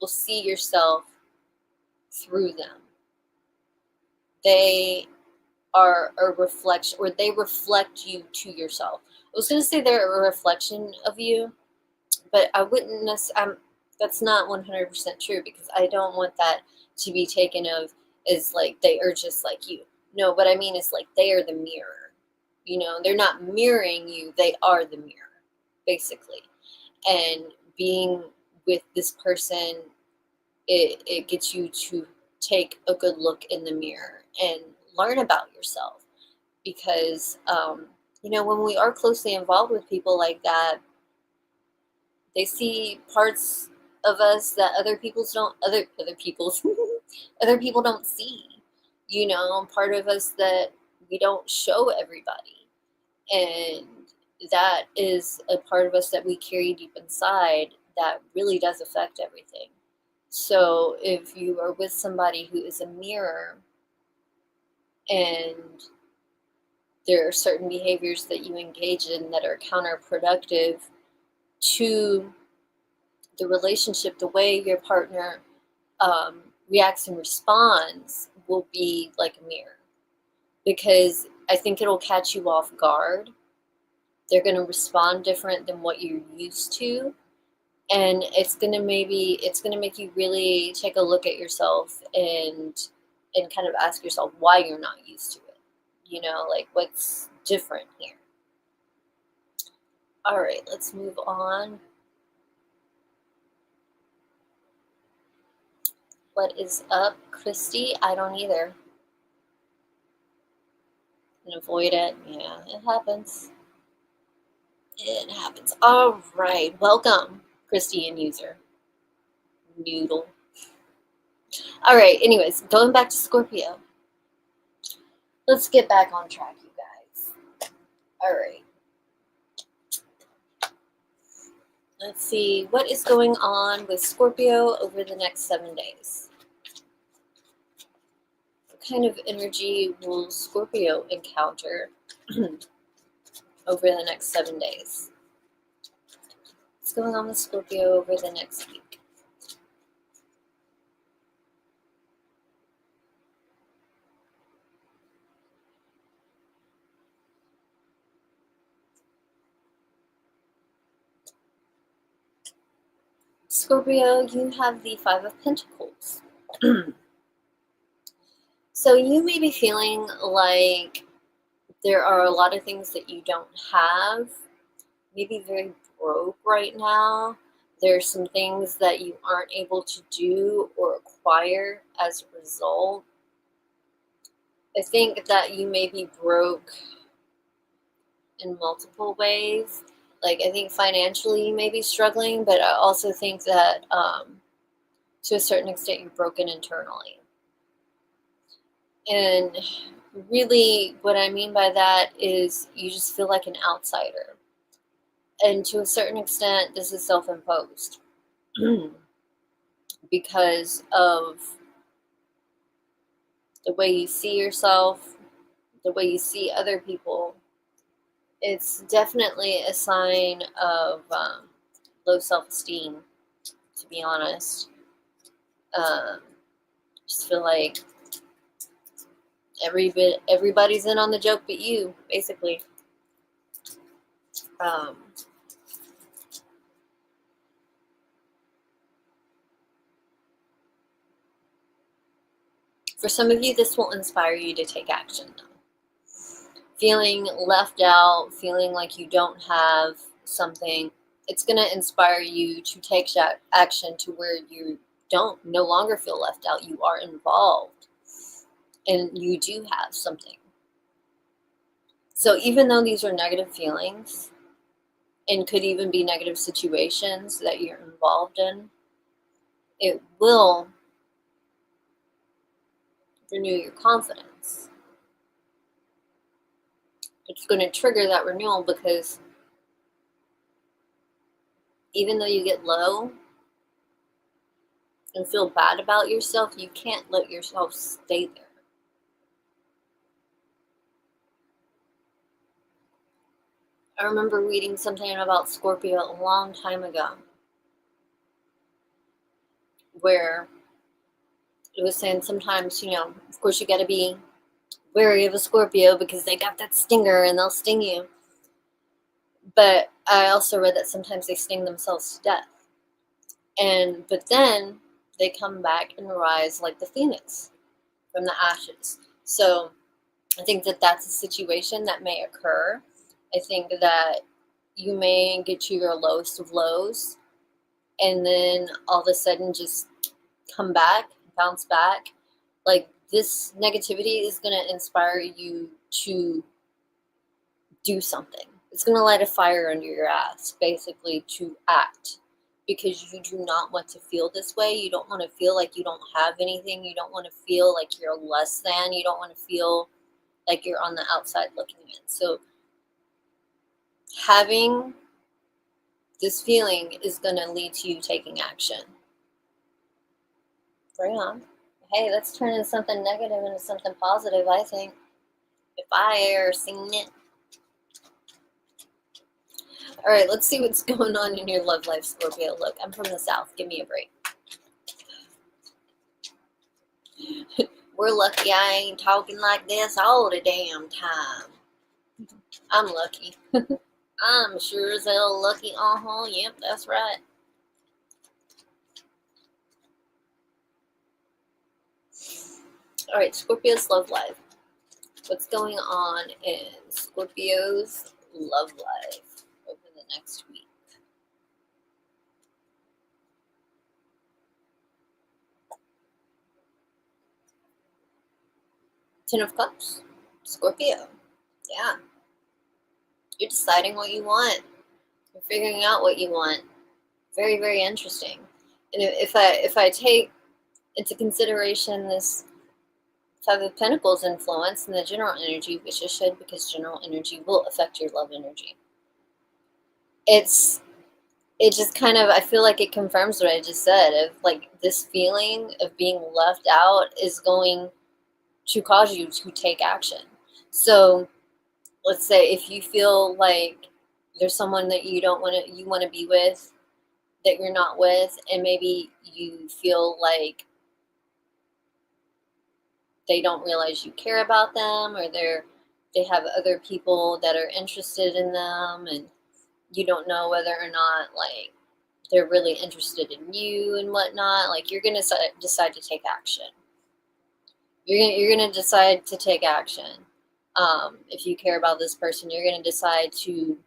will see yourself through them. They are a reflection, or they reflect you to yourself. I was going to say they're a reflection of you, but I wouldn't necessarily, that's not 100% true, because I don't want that to be taken of as like they are just like you. No, what I mean is like they are the mirror. You know, they're not mirroring you, they are the mirror, basically. And being with this person, it gets you to take a good look in the mirror and learn about yourself. Because, when we are closely involved with people like that, they see parts of us that other people don't see. Part of us that we don't show everybody, and that is a part of us that we carry deep inside that really does affect everything. So if you are with somebody who is a mirror, and there are certain behaviors that you engage in that are counterproductive to the relationship, the way your partner reacts and responds will be like a mirror, because I think it'll catch you off guard. They're going to respond different than what you're used to, and it's going to make you really take a look at yourself and kind of ask yourself why you're not used to it. Like, what's different here? All right, let's move on. What is up, Christy? I don't either. And avoid it. Yeah, it happens. It happens. All right, welcome, Christy and user. Noodle. All right, anyways, going back to Scorpio. Let's get back on track, you guys. All right. Let's see what is going on with Scorpio over the next 7 days. What kind of energy will Scorpio encounter over the next 7 days? What's going on with Scorpio over the next week? Scorpio, you have the Five of Pentacles. So you may be feeling like there are a lot of things that you don't have, maybe very broke right now. There's some things that you aren't able to do or acquire as a result. I think that you may be broke in multiple ways. Like, I think financially you may be struggling, but I also think that to a certain extent you're broken internally. And really, what I mean by that is you just feel like an outsider. And to a certain extent, this is self-imposed because of the way you see yourself, the way you see other people. It's definitely a sign of low self-esteem, to be honest. Just feel like everybody's in on the joke but you, basically. For some of you, this will inspire you to take action, though. Feeling left out, feeling like you don't have something, it's going to inspire you to take action to where you don't no longer feel left out. You are involved and you do have something. So even though these are negative feelings and could even be negative situations that you're involved in, it will renew your confidence. It's going to trigger that renewal because even though you get low and feel bad about yourself, you can't let yourself stay there. I remember reading something about Scorpio a long time ago where it was saying sometimes, of course you got to be wary of a Scorpio because they got that stinger and they'll sting you. But I also read that sometimes they sting themselves to death. But then they come back and rise like the phoenix from the ashes. So I think that that's a situation that may occur. I think that you may get to your lowest of lows and then all of a sudden just come back, bounce back. Like, this negativity is going to inspire you to do something. It's going to light a fire under your ass, basically, to act. Because you do not want to feel this way. You don't want to feel like you don't have anything. You don't want to feel like you're less than. You don't want to feel like you're on the outside looking in. So having this feeling is going to lead to you taking action. Bring on. Hey, let's turn into something negative into something positive, I think. If I ever seen it. All right, let's see what's going on in your love life, Scorpio. Look, I'm from the South. Give me a break. We're lucky I ain't talking like this all the damn time. I'm lucky. I'm sure as hell lucky. Yep, that's right. All right, Scorpio's love life. What's going on in Scorpio's love life over the the next week. Ten of Cups, Scorpio. Yeah. You're deciding what you want. You're figuring out what you want. Very, very interesting. And if I take into consideration this Five of Pentacles influence and the general energy, which it should, because general energy will affect your love energy. It just kind of, I feel like it confirms what I just said, of like this feeling of being left out is going to cause you to take action. So let's say if you feel like there's someone that you want to be with, that you're not with, and maybe you feel like they don't realize you care about them, or they have other people that are interested in them, and you don't know whether or not like they're really interested in you and whatnot. Like, you're gonna decide to take action. You're gonna decide to take action. If you care about this person, you're gonna decide to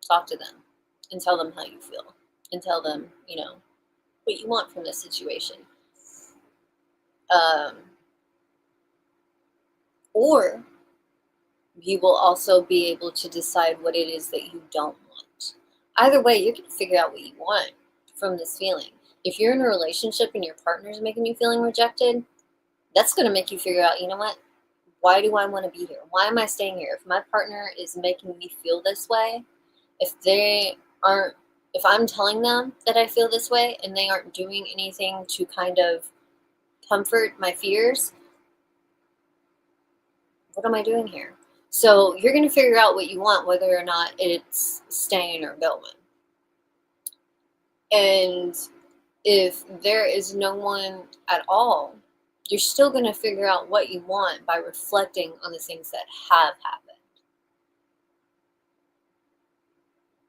talk to them and tell them how you feel, and tell them, what you want from this situation. Or you will also be able to decide what it is that you don't want. Either way, you're going to figure out what you want from this feeling. If you're in a relationship and your partner is making you feeling rejected, that's going to make you figure out, you know what? Why do I want to be here? Why am I staying here? If my partner is making me feel this way, if I'm telling them that I feel this way and they aren't doing anything to kind of comfort my fears, what am I doing here? So you're going to figure out what you want, whether or not it's staying or going. And if there is no one at all, you're still going to figure out what you want by reflecting on the things that have happened.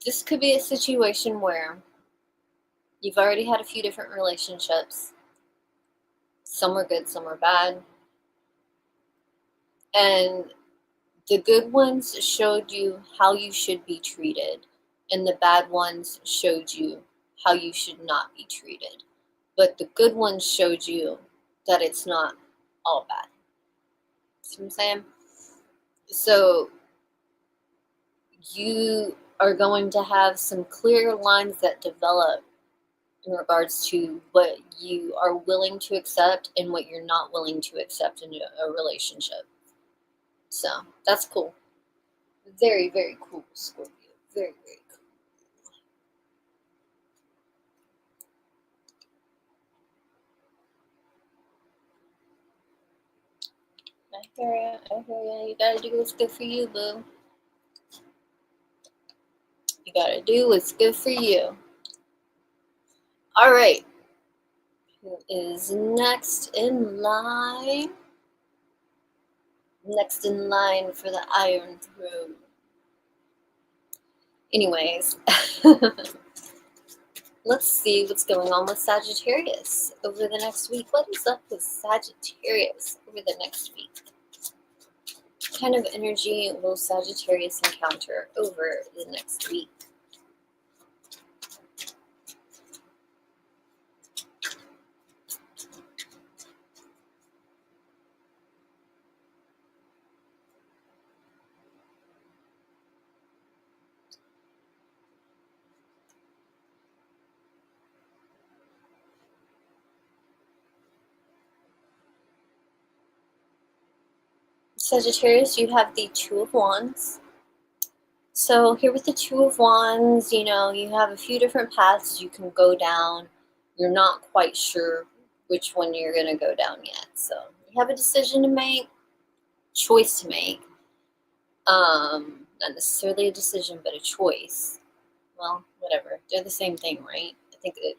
This could be a situation where you've already had a few different relationships. Some were good, some were bad. And the good ones showed you how you should be treated, and the bad ones showed you how you should not be treated. But the good ones showed you that it's not all bad. See what I'm saying? So you are going to have some clear lines that develop in regards to what you are willing to accept and what you're not willing to accept in a relationship. So that's cool. Very, very cool, Scorpio. Very, very cool. I hear ya. I hear ya. You gotta do what's good for you, boo. You gotta do what's good for you. All right. Who is next in line? Next in line for the Iron Throne. Anyways, let's see what's going on with Sagittarius over the next week. What is up with Sagittarius over the next week? What kind of energy will Sagittarius encounter over the next week? Sagittarius, you have the Two of Wands. So here with the Two of Wands, you have a few different paths you can go down. You're not quite sure which one you're going to go down yet. So you have a decision to make, choice to make. Not necessarily a decision, but a choice. Well, whatever. They're the same thing, right? I think a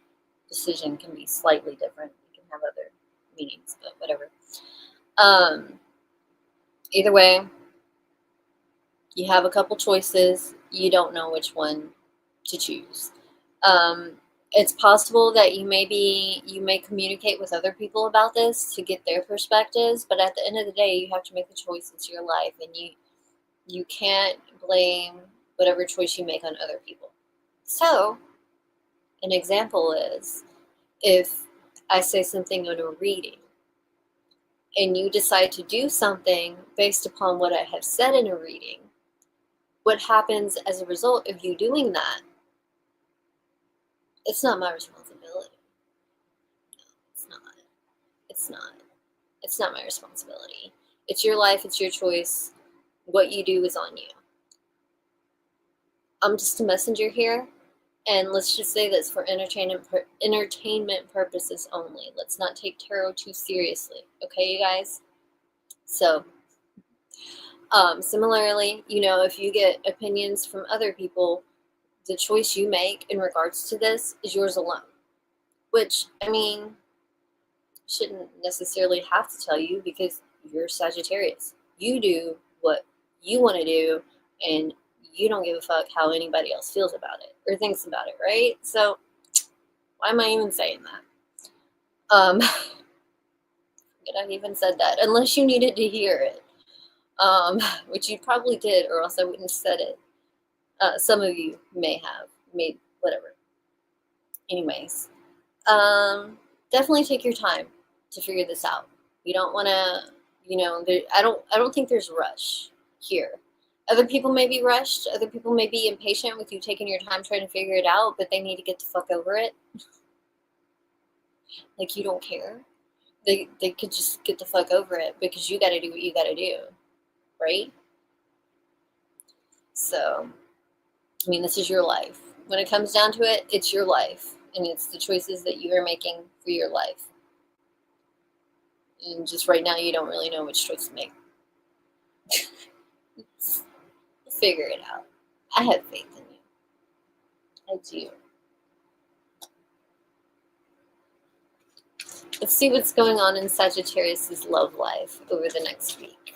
decision can be slightly different. It can have other meanings, but whatever. Either way, you have a couple choices. You don't know which one to choose. It's possible that you may communicate with other people about this to get their perspectives, but at the end of the day, you have to make the choice. It's your life, and you can't blame whatever choice you make on other people. So, an example is if I say something in a reading and you decide to do something based upon what I have said in a reading, what happens as a result of you doing that, it's not my responsibility. No, it's not. It's not. It's not my responsibility. It's your life, it's your choice. What you do is on you. I'm just a messenger here, and let's just say this for entertainment purposes only. Let's not take tarot too seriously, okay, you guys? So, similarly, if you get opinions from other people, the choice you make in regards to this is yours alone. Which, I mean, shouldn't necessarily have to tell you because you're Sagittarius. You do what you want to do, and you don't give a fuck how anybody else feels about it or thinks about it, right? So why am I even saying that? I even said that unless you needed to hear it, which you probably did, or else I wouldn't have said it. Some of you may have made whatever. Anyways, definitely take your time to figure this out. You don't want to, I don't think there's rush here. Other people may be rushed. Other people may be impatient with you taking your time trying to figure it out, but they need to get the fuck over it. Like you don't care. They could just get the fuck over it because you got to do what you got to do, right? So, I mean, this is your life. When it comes down to it, it's your life, and it's the choices that you are making for your life. And just right now, you don't really know which choice to make. Figure it out. I have faith in you. I do. Let's see what's going on in Sagittarius' love life over the next week.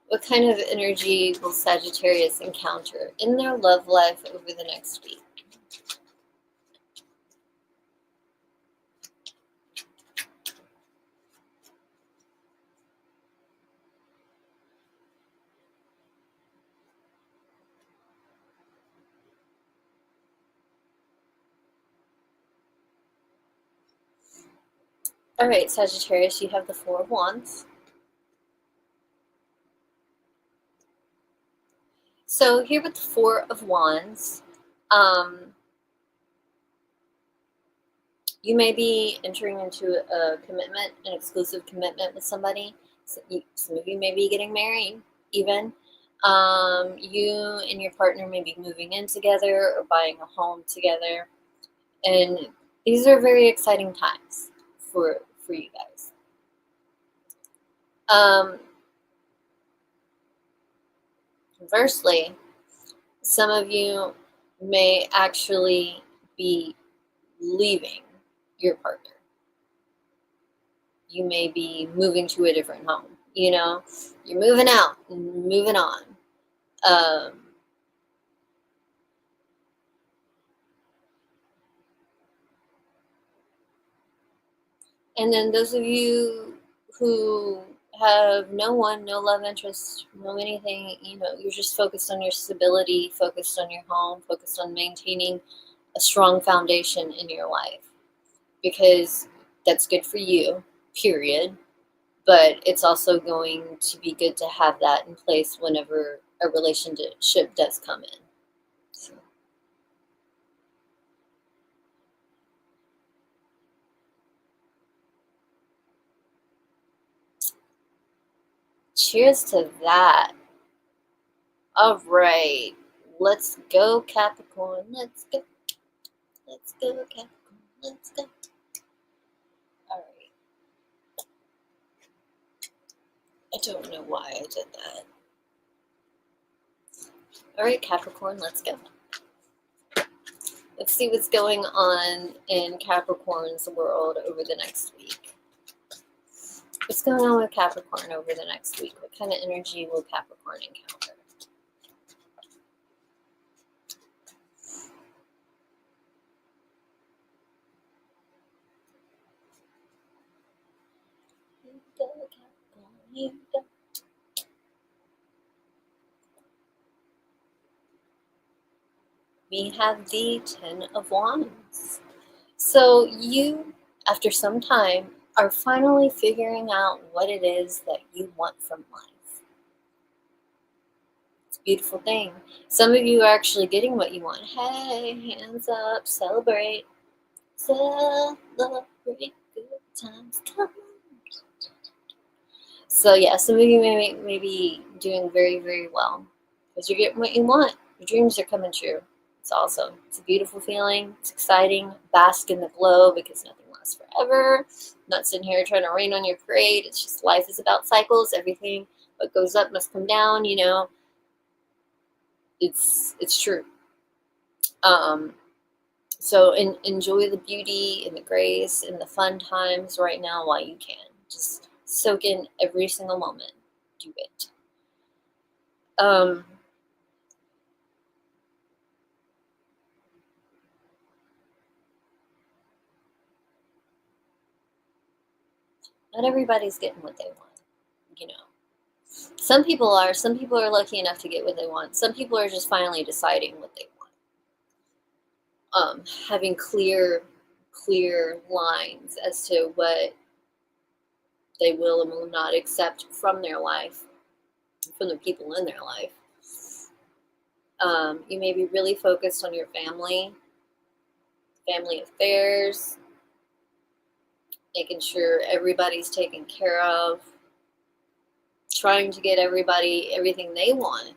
What kind of energy will Sagittarius encounter in their love life over the next week? All right, Sagittarius, you have the Four of Wands. So here with the Four of Wands, you may be entering into a commitment, an exclusive commitment with somebody. Some of you may be getting married, even. You and your partner may be moving in together or buying a home together. And these are very exciting times for you guys. Conversely, some of you may actually be leaving your partner. You may be moving to a different home. You're moving out and moving on. And then those of you who have no one, no love interest, no anything, you're just focused on your stability, focused on your home, focused on maintaining a strong foundation in your life. Because that's good for you, period. But it's also going to be good to have that in place whenever a relationship does come in. So. Cheers to that. All right. Let's go, Capricorn. Let's go. Let's go, Capricorn. Let's go. All right. I don't know why I did that. All right, Capricorn, let's go. Let's see what's going on in Capricorn's world over the next week. What's going on with Capricorn over the next week? What kind of energy will Capricorn encounter? You go, Capricorn, you go. we have the Ten of Wands. So you, after some time, are finally figuring out what it is that you want from life. It's a beautiful thing. Some of you are actually getting what you want. Hey, hands up, celebrate. Celebrate good times. Come on. So yeah, some of you may be doing very, very well because you're getting what you want. Your dreams are coming true. It's awesome. It's a beautiful feeling. It's exciting. Bask in the glow because nothing lasts forever. Not sitting here trying to rain on your parade. It's just life is about cycles. Everything what goes up must come down. You know, it's true. So enjoy the beauty and the grace and the fun times right now while you can. Just soak in every single moment. Do it. Not everybody's getting what they want, you know. Some people are lucky enough to get what they want. Some people are just finally deciding what they want. Having clear lines as to what they will and will not accept from their life, from the people in their life. You may be really focused on your family affairs, making sure everybody's taken care of, trying to get everybody everything they want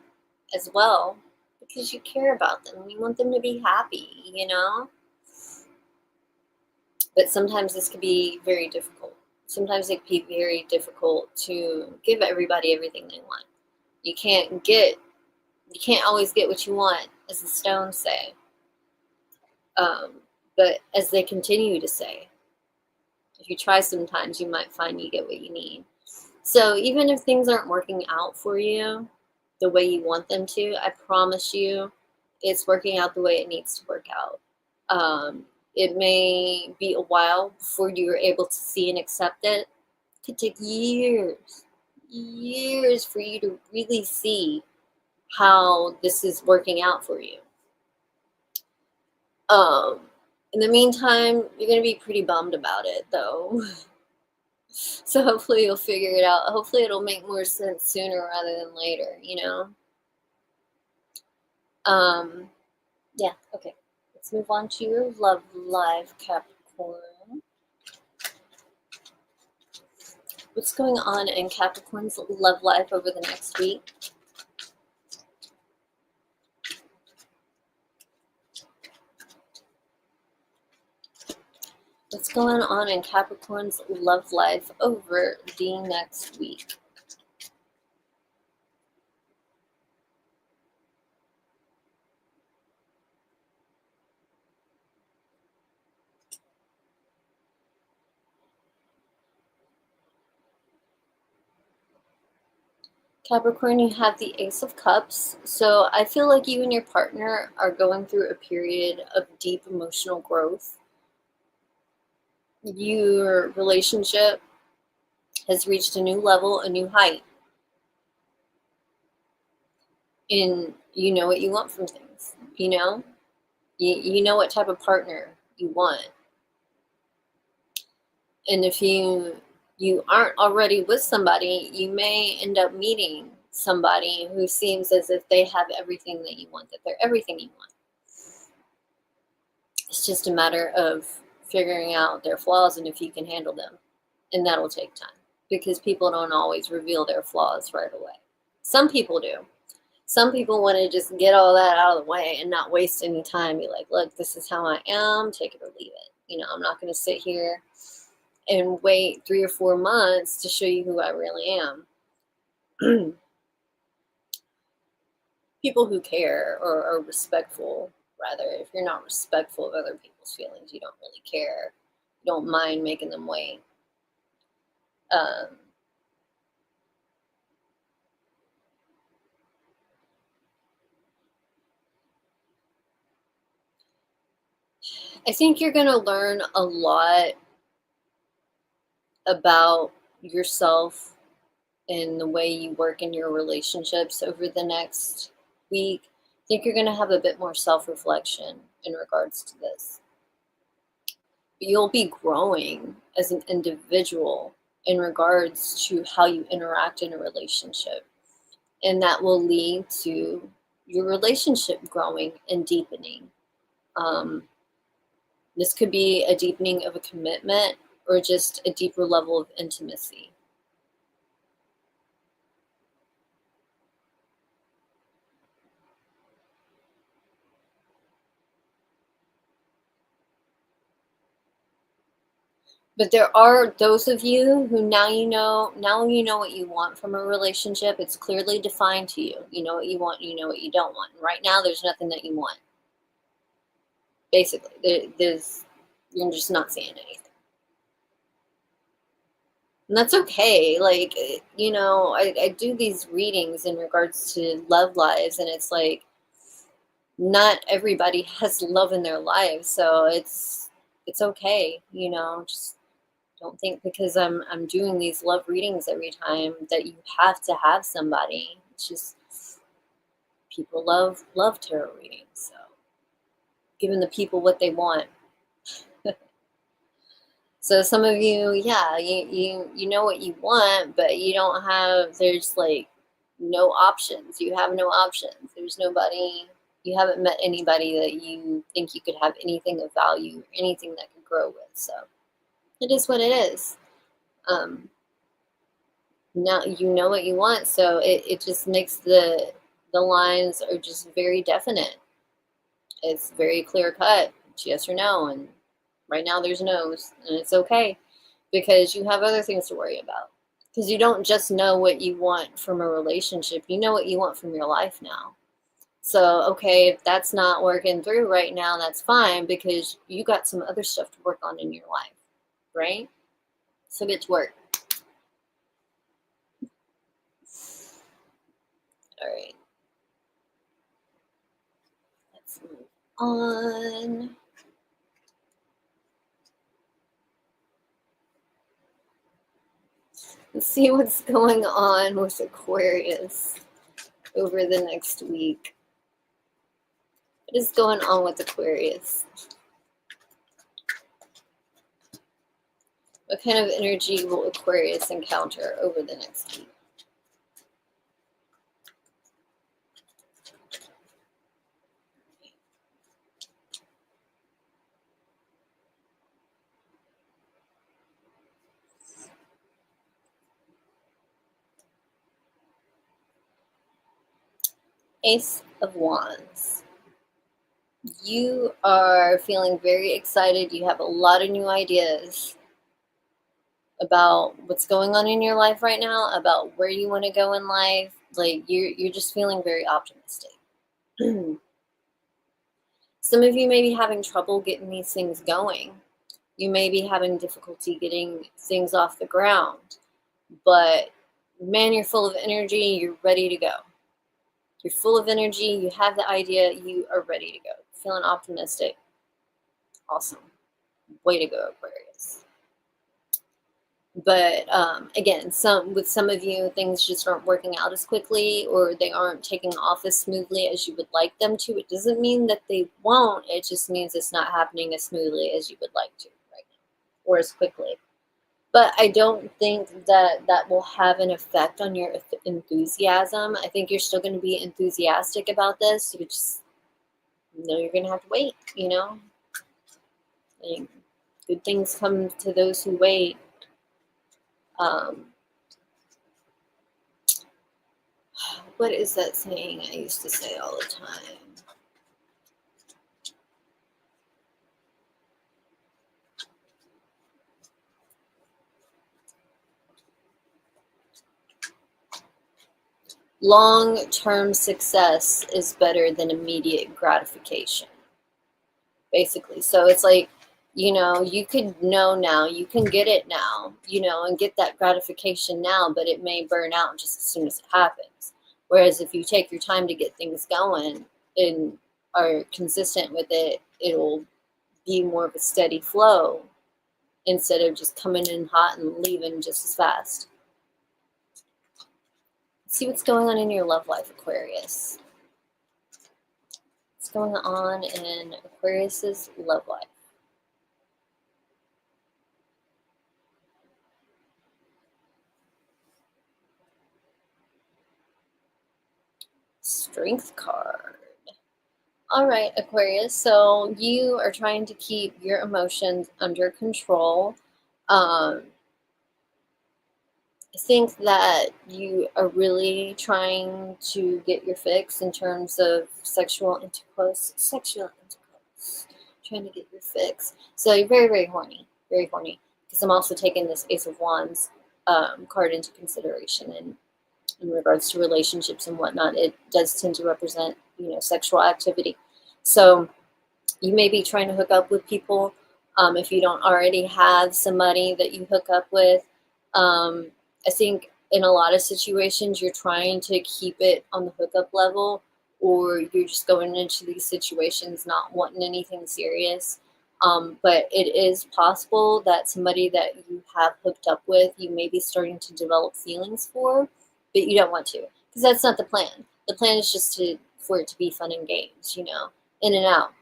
as well, because you care about them. You want them to be happy, you know? But sometimes this can be very difficult. Sometimes it can be very difficult to give everybody everything they want. You can't always get what you want, as the stones say. But as they continue to say, if you try sometimes, you might find you get what you need. So even if things aren't working out for you the way you want them to, I promise you it's working out the way it needs to work out. It may be a while before you're able to see and accept it. It could take years for you to really see how this is working out for you. In the meantime, you're going to be pretty bummed about it, though. So hopefully you'll figure it out. Hopefully it'll make more sense sooner rather than later, you know? Yeah, okay. Let's move on to your love life, Capricorn. What's going on in Capricorn's love life over the next week? What's going on in Capricorn's love life over the next week? Capricorn, you have the Ace of Cups. So I feel like you and your partner are going through a period of deep emotional growth. Your relationship has reached a new level, a new height. And you know what you want from things, you know? You know what type of partner you want. And if you aren't already with somebody, you may end up meeting somebody who seems as if they have everything that you want, that they're everything you want. It's just a matter of figuring out their flaws and if you can handle them. And that'll take time because people don't always reveal their flaws right away. Some people do. Some people want to just get all that out of the way and not waste any time. Be like, look, this is how I am, take it or leave it. You know, I'm not going to sit here and wait 3 or 4 months to show you who I really am. People who care or are respectful, rather, if you're not respectful of other people's feelings, you don't really care. You don't mind making them wait. I think you're going to learn a lot about yourself and the way you work in your relationships over the next week. think you're going to have a bit more self-reflection in regards to this. You'll be growing as an individual in regards to how you interact in a relationship. And that will lead to your relationship growing and deepening. This could be a deepening of a commitment or just a deeper level of intimacy. But there are those of you who now you know what you want from a relationship. It's clearly defined to you. You know what you want, you know what you don't want. And right now there's nothing that you want. Basically, you're just not seeing anything. And that's okay. Like, I do these readings in regards to love lives, and it's like not everybody has love in their lives, so it's okay. Just don't think because I'm doing these love readings every time that you have to have somebody. It's just people love tarot readings, so giving the people what they want. So some of you, yeah, you know what you want, but you don't have. There's like no options. You have no options. There's nobody. You haven't met anybody that you think you could have anything of value, anything that could grow with. So it is what it is. Now you know what you want, so it just makes the lines are just very definite. It's very clear cut. It's yes or no, and right now there's no's, and it's okay because you have other things to worry about. Because you don't just know what you want from a relationship, you know what you want from your life now. So, okay, if that's not working through right now, that's fine because you got some other stuff to work on in your life, right? So get to work. All right. Let's move on. Let's see what's going on with Aquarius over the next week. What is going on with Aquarius? What kind of energy will Aquarius encounter over the next week? Ace of Wands. You are feeling very excited. You have a lot of new ideas about what's going on in your life right now, about where you want to go in life. Like you're just feeling very optimistic. Some of you may be having trouble getting these things going. You may be having difficulty getting things off the ground. But man, you're full of energy. You're ready to go. You're full of energy. You have the idea. You are ready to go. Feeling optimistic. Awesome. Way to go, Aquarius. But again, with some of you, things just aren't working out as quickly, or they aren't taking off as smoothly as you would like them to. It doesn't mean that they won't. It just means it's not happening as smoothly as you would like to right now, or as quickly. But I don't think that will have an effect on your enthusiasm. I think you're still going to be enthusiastic about this. You just know you're going to have to wait, And good things come to those who wait. What is that saying I used to say all the time? Long-term success is better than immediate gratification, basically. So it's like, you could know now, you can get it now, and get that gratification now, but it may burn out just as soon as it happens. Whereas if you take your time to get things going and are consistent with it, it'll be more of a steady flow instead of just coming in hot and leaving just as fast. See what's going on in your love life, Aquarius. What's going on in Aquarius's love life? Strength card. All right, Aquarius. So you are trying to keep your emotions under control. I think that you are really trying to get your fix in terms of sexual intercourse. Trying to get your fix. So you're very, very horny. Very horny. Because I'm also taking this Ace of Wands card into consideration. And in regards to relationships and whatnot, it does tend to represent, sexual activity. So you may be trying to hook up with people if you don't already have somebody that you hook up with. I think in a lot of situations you're trying to keep it on the hookup level, or you're just going into these situations not wanting anything serious. But it is possible that somebody that you have hooked up with, you may be starting to develop feelings for, but you don't want to, because that's not the plan. The plan is just for it to be fun and games, in and out.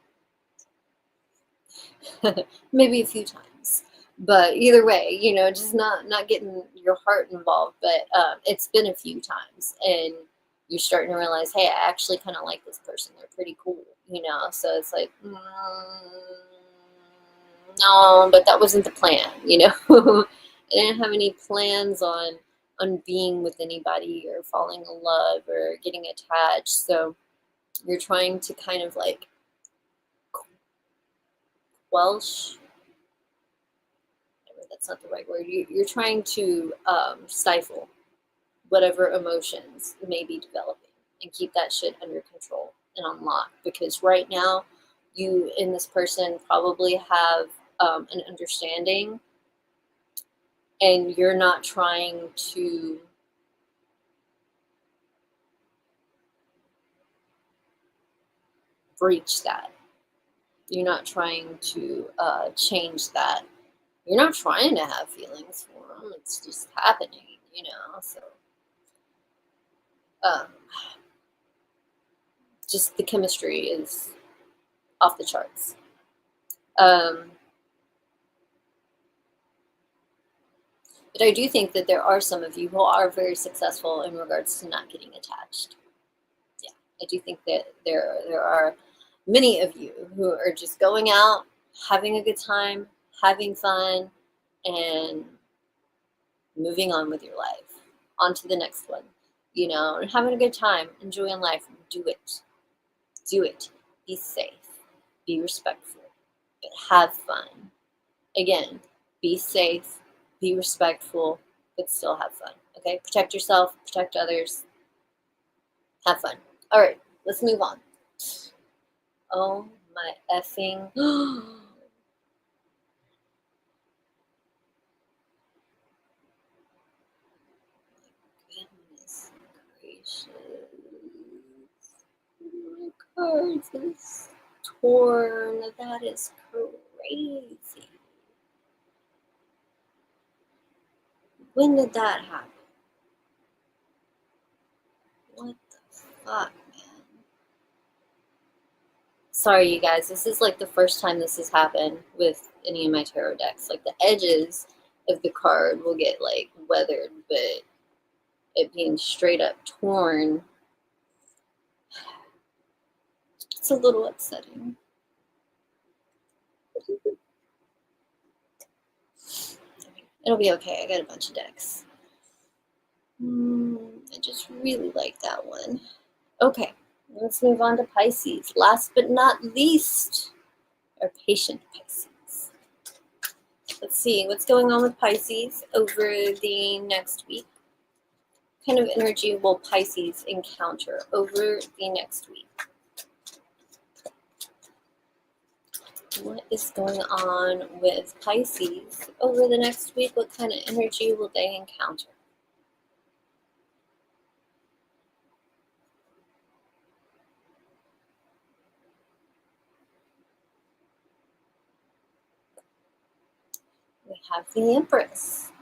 Maybe a few times, but either way, just not getting your heart involved. But it's been a few times, and you're starting to realize, hey, I actually kind of like this person. They're pretty cool, so it's like, no, but that wasn't the plan. I didn't have any plans on being with anybody or falling in love or getting attached. So you're trying to kind of like quelch, that's not the right word. You're trying to stifle whatever emotions may be developing and keep that shit under control and on lock. Because right now, you and this person probably have an understanding, and you're not trying to breach that. You're not trying to change that. You're not trying to have feelings for them. It's just happening, So, um, just the chemistry is off the charts. But I do think that there are some of you who are very successful in regards to not getting attached. Yeah, I do think that there are many of you who are just going out, having a good time, having fun, and moving on with your life. On to the next one. And having a good time, enjoying life. Do it. Do it. Be safe. Be respectful. But have fun. Again, be safe, be respectful, but still have fun. Okay? Protect yourself, protect others, have fun. All right, let's move on. Oh my effing. Goodness gracious. My cards is torn. That is crazy. When did that happen? What the fuck, man? Sorry, you guys. This is like the first time this has happened with any of my tarot decks. Like the edges of the card will get like weathered, but it being straight up torn, it's a little upsetting. It'll be okay. I got a bunch of decks. I just really like that one. Okay, let's move on to Pisces. Last but not least, our patient Pisces. Let's see what's going on with Pisces over the next week. What kind of energy will Pisces encounter over the next week? What is going on with Pisces over the next week? What kind of energy will they encounter? We have the Empress.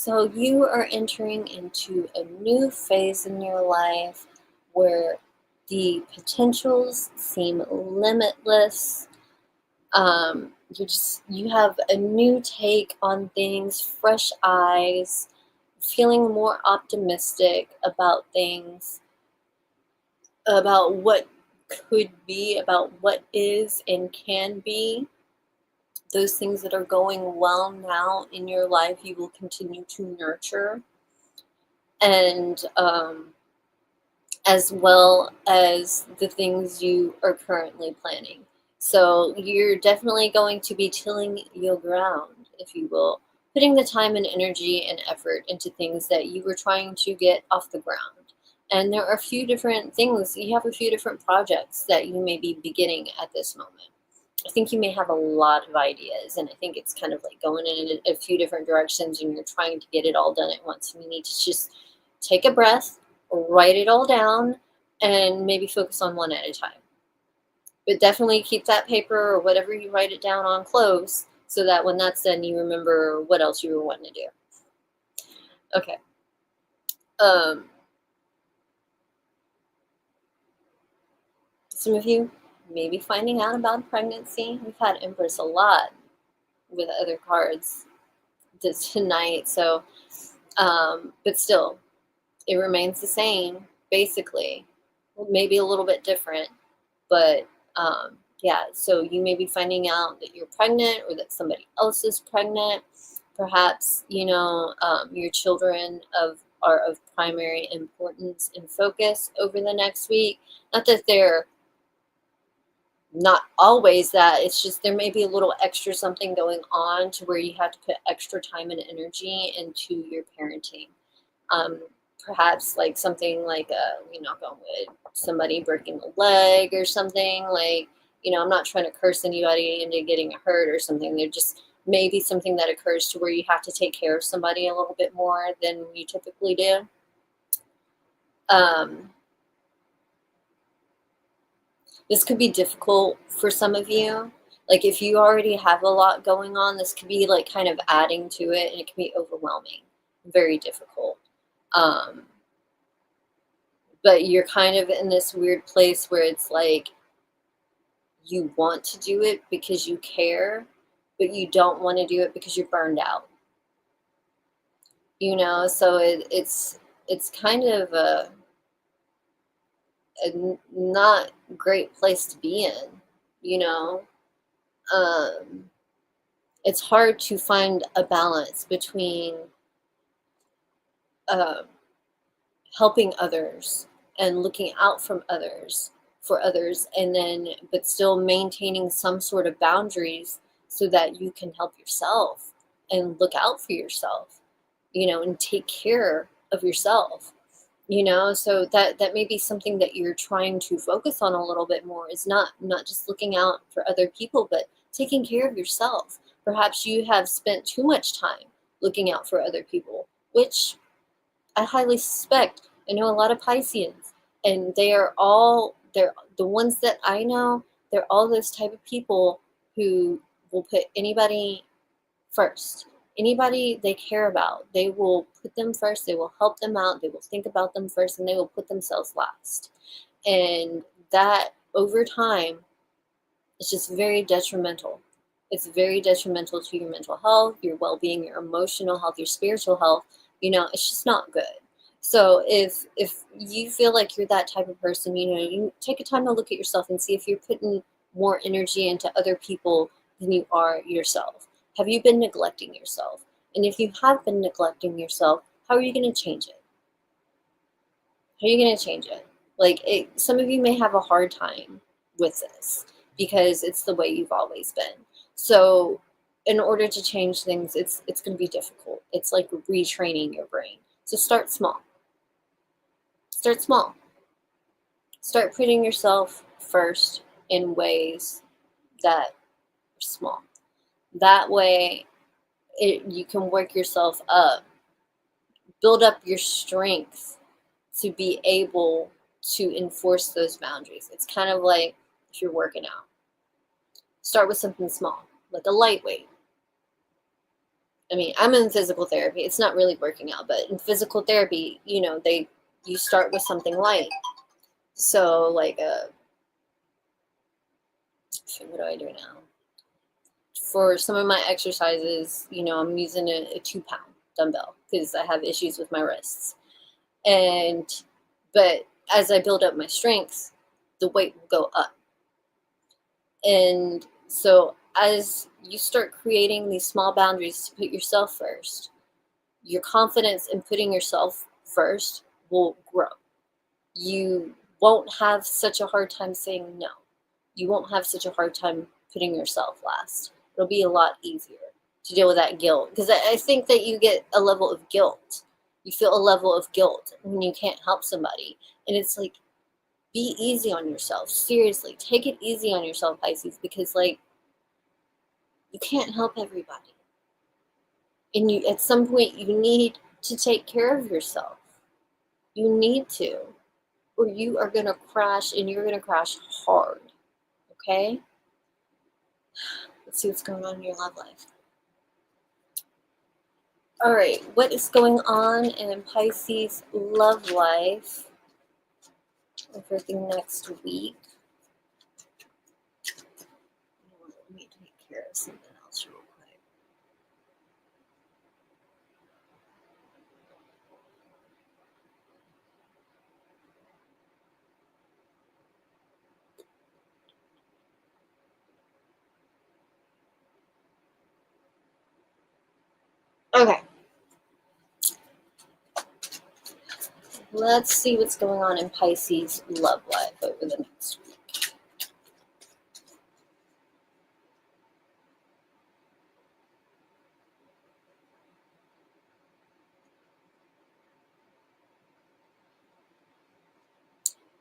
So you are entering into a new phase in your life where The potentials seem limitless. You have a new take on things, fresh eyes, feeling more optimistic about things, about what could be, about what is and can be. Those things that are going well now in your life, you will continue to nurture, and as well as the things you are currently planning. So you're definitely going to be tilling your ground, if you will, putting the time and energy and effort into things that you were trying to get off the ground. And there are a few different things, you have a few different projects that you may be beginning at this moment. I think you may have a lot of ideas, and I think it's kind of like going in a few different directions and you're trying to get it all done at once. And you need to just take a breath, write it all down, and maybe focus on one at a time. But definitely keep that paper or whatever you write it down on close, so that when that's done, you remember what else you were wanting to do. Okay. Some of you may be finding out about pregnancy. We've had Empress a lot with other cards tonight, so but still, it remains the same, basically. Maybe a little bit different, but yeah, so you may be finding out that you're pregnant or that somebody else is pregnant. Perhaps, your children are of primary importance and focus over the next week. Not that they're not always that, it's just there may be a little extra something going on to where you have to put extra time and energy into your parenting. Perhaps like something like knock on wood, somebody breaking a leg or something, like, I'm not trying to curse anybody into getting hurt or something. There just may be something that occurs to where you have to take care of somebody a little bit more than you typically do. This could be difficult for some of you. Like if you already have a lot going on, this could be like kind of adding to it, and it can be overwhelming, very difficult. But you're kind of in this weird place where it's like you want to do it because you care, but you don't want to do it because you're burned out. So it's kind of a not great place to be in. It's hard to find a balance between helping others and looking out for others, and then but still maintaining some sort of boundaries so that you can help yourself and look out for yourself, and take care of yourself. So that may be something that you're trying to focus on a little bit more, is not just looking out for other people, but taking care of yourself. Perhaps you have spent too much time looking out for other people, which I highly suspect. I know a lot of Pisceans, and they're the ones that I know, they're all those type of people who will put anybody first. Anybody they care about, they will put them first, they will help them out, they will think about them first, and they will put themselves last. And that over time, it's just very detrimental. It's very detrimental to your mental health, your well-being, your emotional health, your spiritual health. It's just not good. So if you feel like you're that type of person, you take a time to look at yourself and see if you're putting more energy into other people than you are yourself. Have you been neglecting yourself? And if you have been neglecting yourself, how are you going to change it? How are you going to change it? Some of you may have a hard time with this because it's the way you've always been. So in order to change things, it's going to be difficult. It's like retraining your brain. So start small. Start small. Start putting yourself first in ways that are small. That way, you can work yourself up, build up your strength to be able to enforce those boundaries. It's kind of like if you're working out. Start with something small, like a lightweight. I mean, I'm in physical therapy. It's not really working out, but in physical therapy, you start with something light. So like what do I do now? For some of my exercises, I'm using a 2 pound dumbbell because I have issues with my wrists. But as I build up my strength, the weight will go up. And so as you start creating these small boundaries to put yourself first, your confidence in putting yourself first will grow. You won't have such a hard time saying no. You won't have such a hard time putting yourself last. It'll be a lot easier to deal with that guilt. Because I think that you get a level of guilt. You feel a level of guilt when you can't help somebody. And it's like, be easy on yourself. Seriously, take it easy on yourself, Pisces, because like you can't help everybody. And you at some point you need to take care of yourself. You need to, or you are gonna crash, and you're gonna crash hard. Okay? Let's see what's going on in your love life. All right, what is going on in Pisces' love life over the next week? Let me take care of something else real quick. Okay. Let's see what's going on in Pisces' love life over the next week.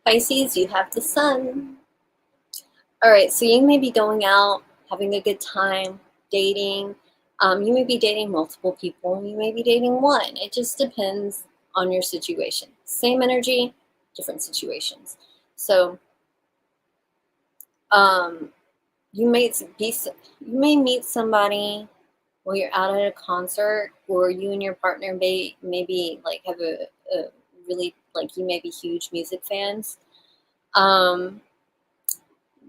Pisces, you have the sun. All right, so you may be going out, having a good time, dating. You may be dating multiple people. You may be dating one. It just depends on your situation. Same energy, different situations. So you may meet somebody while you're out at a concert, or you and your partner maybe like have a really, like, you may be huge music fans.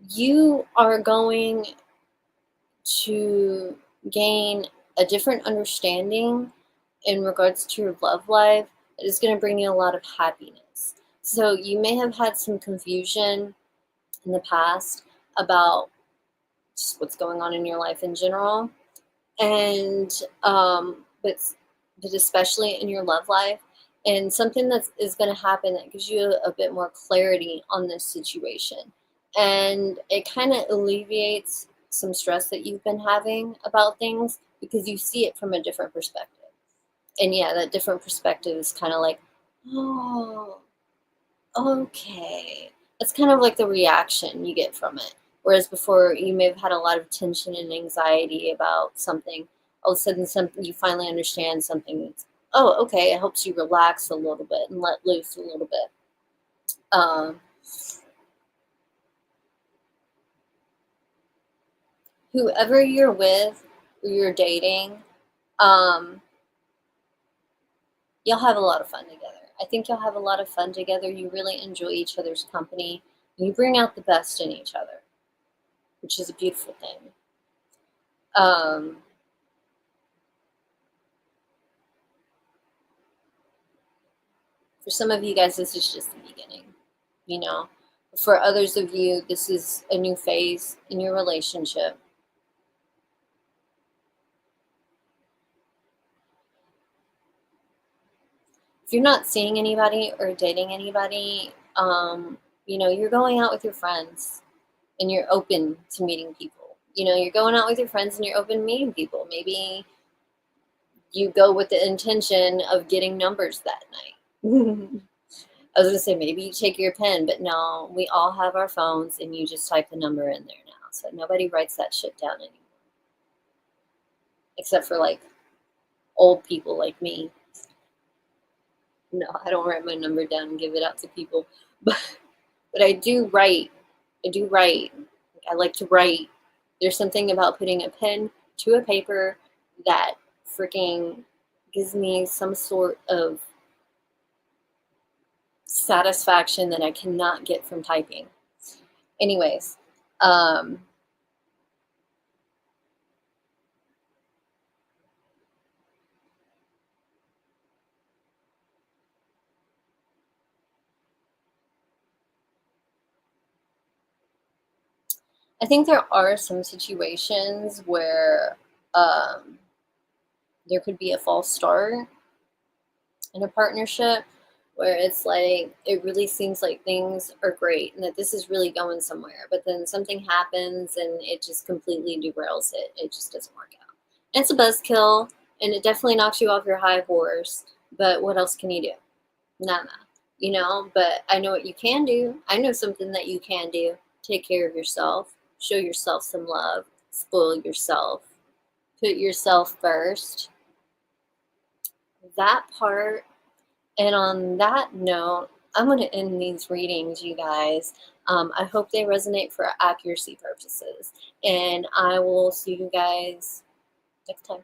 You are going to gain a different understanding in regards to your love life. It is going to bring you a lot of happiness. So you may have had some confusion in the past about just what's going on in your life in general, and but especially in your love life, and something that is going to happen that gives you a bit more clarity on this situation, and it kind of alleviates some stress that you've been having about things because you see it from a different perspective. And yeah, that different perspective is kind of like, oh, okay. That's kind of like the reaction you get from it. Whereas before, you may have had a lot of tension and anxiety about something. All of a sudden, you finally understand something. That's, oh, okay. It helps you relax a little bit and let loose a little bit. Whoever you're with, or you're dating, you'll have a lot of fun together. I think you'll have a lot of fun together. You really enjoy each other's company. You bring out the best in each other, which is a beautiful thing. For some of you guys, this is just the beginning, you know. For others of you, this is a new phase in your relationship. If you're not seeing anybody or dating anybody, you're going out with your friends and you're open to meeting people. You're going out with your friends and you're open to meeting people. Maybe you go with the intention of getting numbers that night. I was going to say, maybe you take your pen, but no, we all have our phones and you just type the number in there now. So nobody writes that shit down anymore. Except for like old people like me. No, I don't write my number down and give it out to people. But I do write. I like to write. There's something about putting a pen to a paper that freaking gives me some sort of satisfaction that I cannot get from typing. Anyways, I think there are some situations where there could be a false start in a partnership, where it's like it really seems like things are great and that this is really going somewhere, but then something happens and it just completely derails it. It just doesn't work out. And it's a buzzkill, and it definitely knocks you off your high horse. But what else can you do? Nada. But I know what you can do. I know something that you can do. Take care of yourself. Show yourself some love. Spoil yourself. Put yourself first. That part. And on that note, I'm going to end these readings, you guys. I hope they resonate for accuracy purposes. And I will see you guys next time.